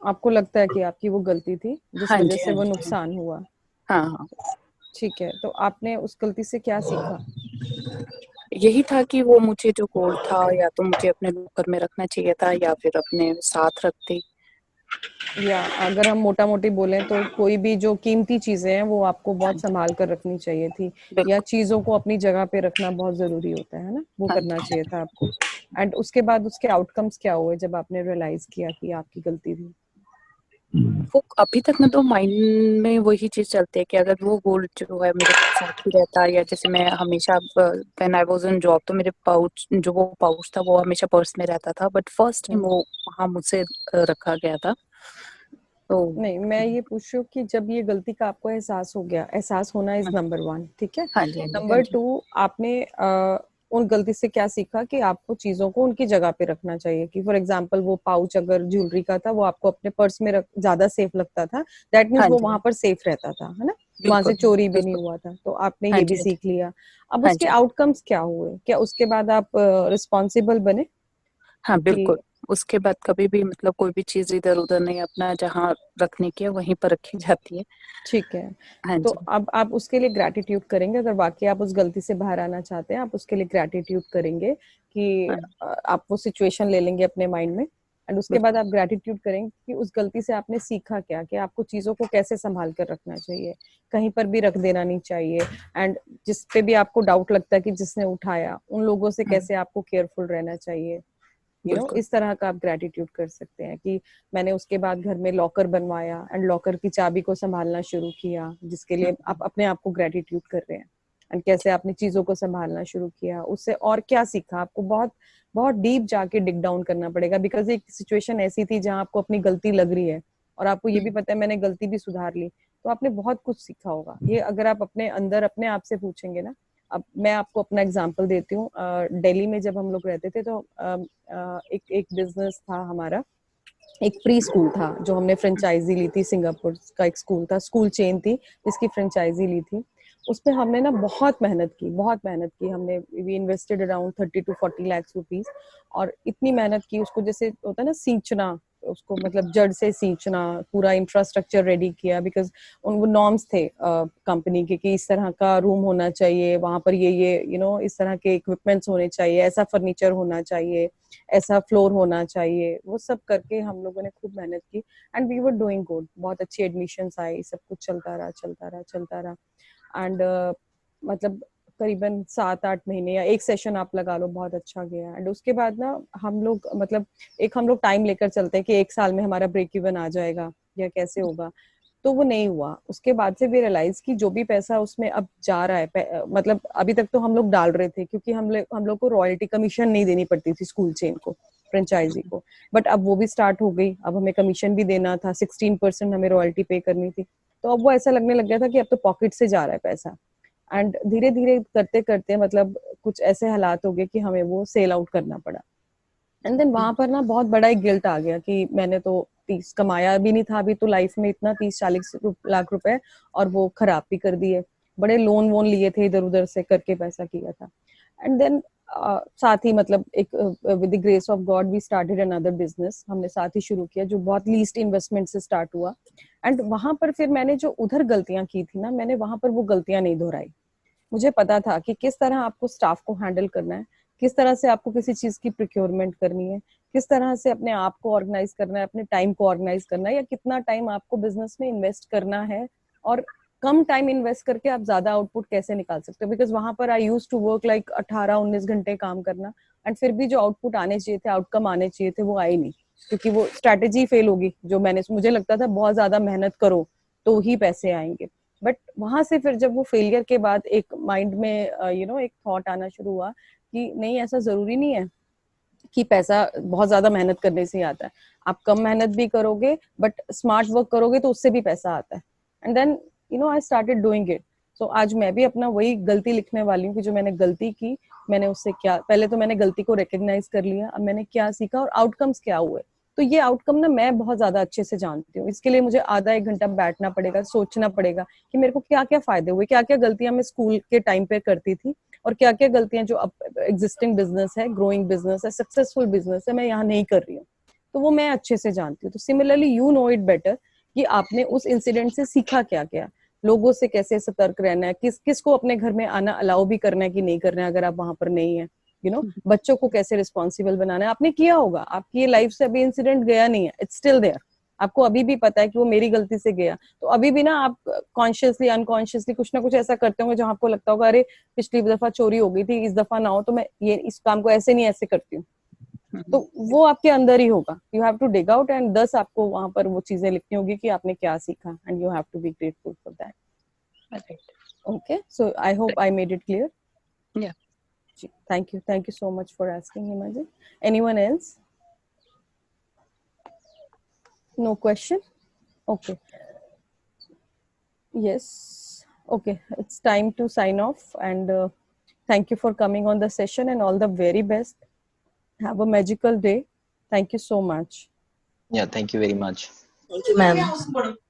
आपको लगता है कि आपकी वो गलती थी जिस वजह से वो नुकसान हुआ? हाँ. ठीक है, तो आपने उस गलती से क्या सीखा? यही था कि वो मुझे जो गोल्ड था या तो मुझे अपने लॉकर में रखना चाहिए था या फिर अपने साथ रखते. या अगर हम मोटा मोटी बोलें तो कोई भी जो कीमती चीजें हैं वो आपको बहुत संभाल कर रखनी चाहिए थी, या चीजों को अपनी जगह पे रखना बहुत जरूरी होता है ना, वो करना चाहिए था आपको. एंड उसके बाद उसके आउटकम्स क्या हुए जब आपने रियलाइज किया कि आपकी गलती थी? वो अभी तक ना तो माइंड में वही चीज चलती है कि अगर वो गोल्ड जो है मेरे साथ ही रहता, या जैसे मैं हमेशा when I was in job तो मेरे वो पाउच था वो हमेशा पर्स में रहता था, बट फर्स्ट टाइम वो वहां मुझसे रखा गया था. तो नहीं, मैं ये पूछ रही हूँ कि जब ये गलती का आपको एहसास हो गया, एहसास होना इज नंबर 1, ठीक है. नंबर 2, आपने उन गलती से क्या सीखा कि आपको चीजों को उनकी जगह पे रखना चाहिए. कि फॉर एग्जांपल वो पाउच अगर ज्वेलरी का था वो आपको अपने पर्स में ज्यादा सेफ लगता था, दैट मीन्स वो वहां पर सेफ रहता था, है ना, वहां से चोरी भी नहीं हुआ था. तो आपने ये भी सीख लिया. अब उसके आउटकम्स क्या हुए? क्या उसके बाद आप रिस्पॉन्सिबल बने? हाँ बिल्कुल. उसके बाद कभी भी मतलब कोई भी चीज इधर उधर नहीं, अपना जहाँ रखने की है वहीं पर रखी जाती है। ठीक है, हाँ तो जी। अब आप उसके लिए ग्रैटिट्यूड करेंगे, अगर वाकई आप उस गलती से बाहर आना चाहते हैं, आप उसके लिए ग्रैटिट्यूड करेंगे कि हाँ, आप वो सिचुएशन ले लेंगे अपने माइंड में, एंड उसके बाद बिल्कुल। आप ग्रैटिट्यूड करेंगे कि उस गलती से आपने सीखा क्या, कि आपको चीजों को कैसे संभाल कर रखना चाहिए, कहीं पर भी रख देना नहीं चाहिए, एंड जिस पे भी आपको डाउट लगता है कि जिसने उठाया, उन लोगों से कैसे आपको केयरफुल रहना चाहिए, बिल्कुल। इस तरह का आप ग्रैटिट्यूड कर सकते हैं कि मैंने उसके बाद घर में लॉकर बनवाया एंड लॉकर की चाबी को संभालना शुरू किया, जिसके लिए आप अपने आप को ग्रैटिट्यूड कर रहे हैं, एंड कैसे आपने चीजों को संभालना शुरू किया, उससे और क्या सीखा, आपको बहुत बहुत डीप जाके डिग डाउन करना पड़ेगा, बिकॉज एक सिचुएशन ऐसी थी जहां आपको अपनी गलती लग रही है और आपको ये भी पता है मैंने गलती भी सुधार ली, तो आपने बहुत कुछ सीखा होगा। ये अगर आप अपने अंदर अपने आप से पूछेंगे ना। अब मैं आपको अपना एग्जांपल देती हूँ। दिल्ली में जब हम लोग रहते थे तो एक एक बिजनेस था हमारा, एक प्री स्कूल था जो हमने फ्रेंचाइजी ली थी, सिंगापुर का एक स्कूल था, स्कूल चेन थी जिसकी फ्रेंचाइजी ली थी। उसमें हमने ना बहुत मेहनत की हमने, we invested around 30 to 40 lakhs rupees, और इतनी मेहनत की उसको, जैसे होता है ना सींचना, उसको मतलब जड़ से सींचना, पूरा इंफ्रास्ट्रक्चर रेडी किया, बिकॉज उन वो नॉर्म्स थे कंपनी के कि इस तरह का रूम होना चाहिए, वहां पर ये इस तरह के इक्विपमेंट्स होने चाहिए, ऐसा फर्नीचर होना चाहिए, ऐसा फ्लोर होना चाहिए, वो सब करके हम लोगों ने खूब मेहनत की, and we were doing good, बहुत अच्छी एडमिशन्स आई, सब कुछ चलता रहा एंड मतलब करीबन 7-8 महीने या एक सेशन आप लगा लो, बहुत अच्छा गया। एंड उसके बाद ना हम लोग मतलब हम लोग टाइम लेकर चलते हैं कि 1 साल में हमारा ब्रेक इवन आ जाएगा या कैसे होगा, तो वो नहीं हुआ। उसके बाद से भी रियलाइज कि जो भी पैसा उसमें अब जा रहा है, मतलब अभी तक तो हम लोग डाल रहे थे क्योंकि हम लोग को रॉयल्टी कमीशन नहीं देनी पड़ती थी स्कूल चेन को, फ्रेंचाइजी को, बट अब वो भी स्टार्ट हो गई, अब हमें कमीशन भी देना था, 16% हमें रॉयल्टी पे करनी थी। तो अब वो ऐसा लगने लग गया था कि अब तो पॉकेट से जा रहा है पैसा, एंड धीरे धीरे करते करते मतलब कुछ ऐसे हालात हो गए कि हमें वो सेल आउट करना पड़ा। एंड देन वहां पर ना बहुत बड़ा एक गिल्ट आ गया कि मैंने तो 30 कमाया भी नहीं था अभी तो लाइफ में इतना, 30-40 लाख रुपए, और वो खराब भी कर दिए, बड़े लोन वोन लिए थे इधर उधर से करके पैसा किया था। एंड देन साथ ही मतलब एक with the grace of God we started another business, हमने साथ ही शुरू किया जो बहुत लीस्ट इन्वेस्टमेंट से स्टार्ट हुआ। एंड वहां पर फिर मैंने जो उधर गलतियां की थी ना, मैंने वहां पर वो गलतियां नहीं दोहराई। मुझे पता था कि किस तरह आपको स्टाफ को हैंडल करना है, किस तरह से आपको किसी चीज की प्रोक्योरमेंट करनी है, किस तरह से अपने आप को ऑर्गेनाइज करना है, अपने टाइम को ऑर्गेनाइज करना है, या कितना टाइम आपको बिजनेस में इन्वेस्ट करना है, और कम टाइम इन्वेस्ट करके आप ज्यादा आउटपुट कैसे निकाल सकते हो। बिकॉज वहां पर आई यूज टू वर्क लाइक 18-19 घंटे काम करना, एंड फिर भी जो आउटपुट आने चाहिए थे, आउटकम आने चाहिए थे, वो आए नहीं, क्योंकि वो स्ट्रैटेजी फेल होगी जो मुझे लगता था बहुत ज्यादा मेहनत करो तो ही पैसे आएंगे। बट वहां से फिर जब वो फेलियर के बाद एक माइंड में एक थॉट आना शुरू हुआ कि नहीं, ऐसा जरूरी नहीं है कि पैसा बहुत ज्यादा मेहनत करने से ही आता है, आप कम मेहनत भी करोगे बट स्मार्ट वर्क करोगे तो उससे भी पैसा आता है। And then I started doing it. So आज मैं भी अपना वही गलती लिखने वाली हूँ कि जो मैंने गलती की, मैंने उससे क्या, पहले तो मैंने गलती को रिकॉग्नाइज कर लिया, अब मैंने क्या सीखा और आउटकम्स क्या हुए। तो ये आउटकम ना मैं बहुत ज्यादा अच्छे से जानती हूँ, इसके लिए मुझे आधा एक घंटा बैठना पड़ेगा, सोचना पड़ेगा कि मेरे को क्या क्या फायदे हुए, क्या क्या गलतियां मैं स्कूल के टाइम पे करती थी, और क्या क्या गलतियां जो अब एग्जिस्टिंग बिजनेस है, ग्रोइंग बिजनेस है, सक्सेसफुल बिजनेस है, मैं यहाँ नहीं कर रही हूँ। तो वो मैं अच्छे से जानती हूँ। तो similarly you know it better कि आपने उस इंसिडेंट से सीखा क्या क्या, लोगों से कैसे सतर्क रहना है, किस किस को अपने घर में आना अलाउ भी करना है कि नहीं करना है अगर आप वहां पर नहीं है, बच्चों को कैसे रिस्पॉन्सिबल बनाना है। आपने किया होगा, आपकी ये लाइफ से अभी इंसिडेंट गया नहीं है, इट्स स्टिल देयर, आपको अभी भी पता है कि वो मेरी गलती से गया, तो अभी भी ना आप कॉन्शियसली अनकॉन्शियसली कुछ ना कुछ ऐसा करते होंगे जहां आपको लगता होगा अरे पिछली दफा चोरी हो गई थी, इस दफा ना हो, तो मैं ये इस काम को ऐसे नहीं ऐसे करती हूँ। तो वो आपके अंदर ही होगा, you have to dig out, and 10 आपको वहां पर वो चीजें लिखनी होगी कि आपने क्या सीखा, and you have to be grateful for that. Okay, so I hope I made it clear. Yeah. Thank you so much for asking, Himaji. Anyone else? No question? Okay. Yes. Okay, it's time to sign off, and thank you for coming on the session, and all the very best. Have a magical day. Thank you so much. Yeah, thank you very much. Thank you, ma'am.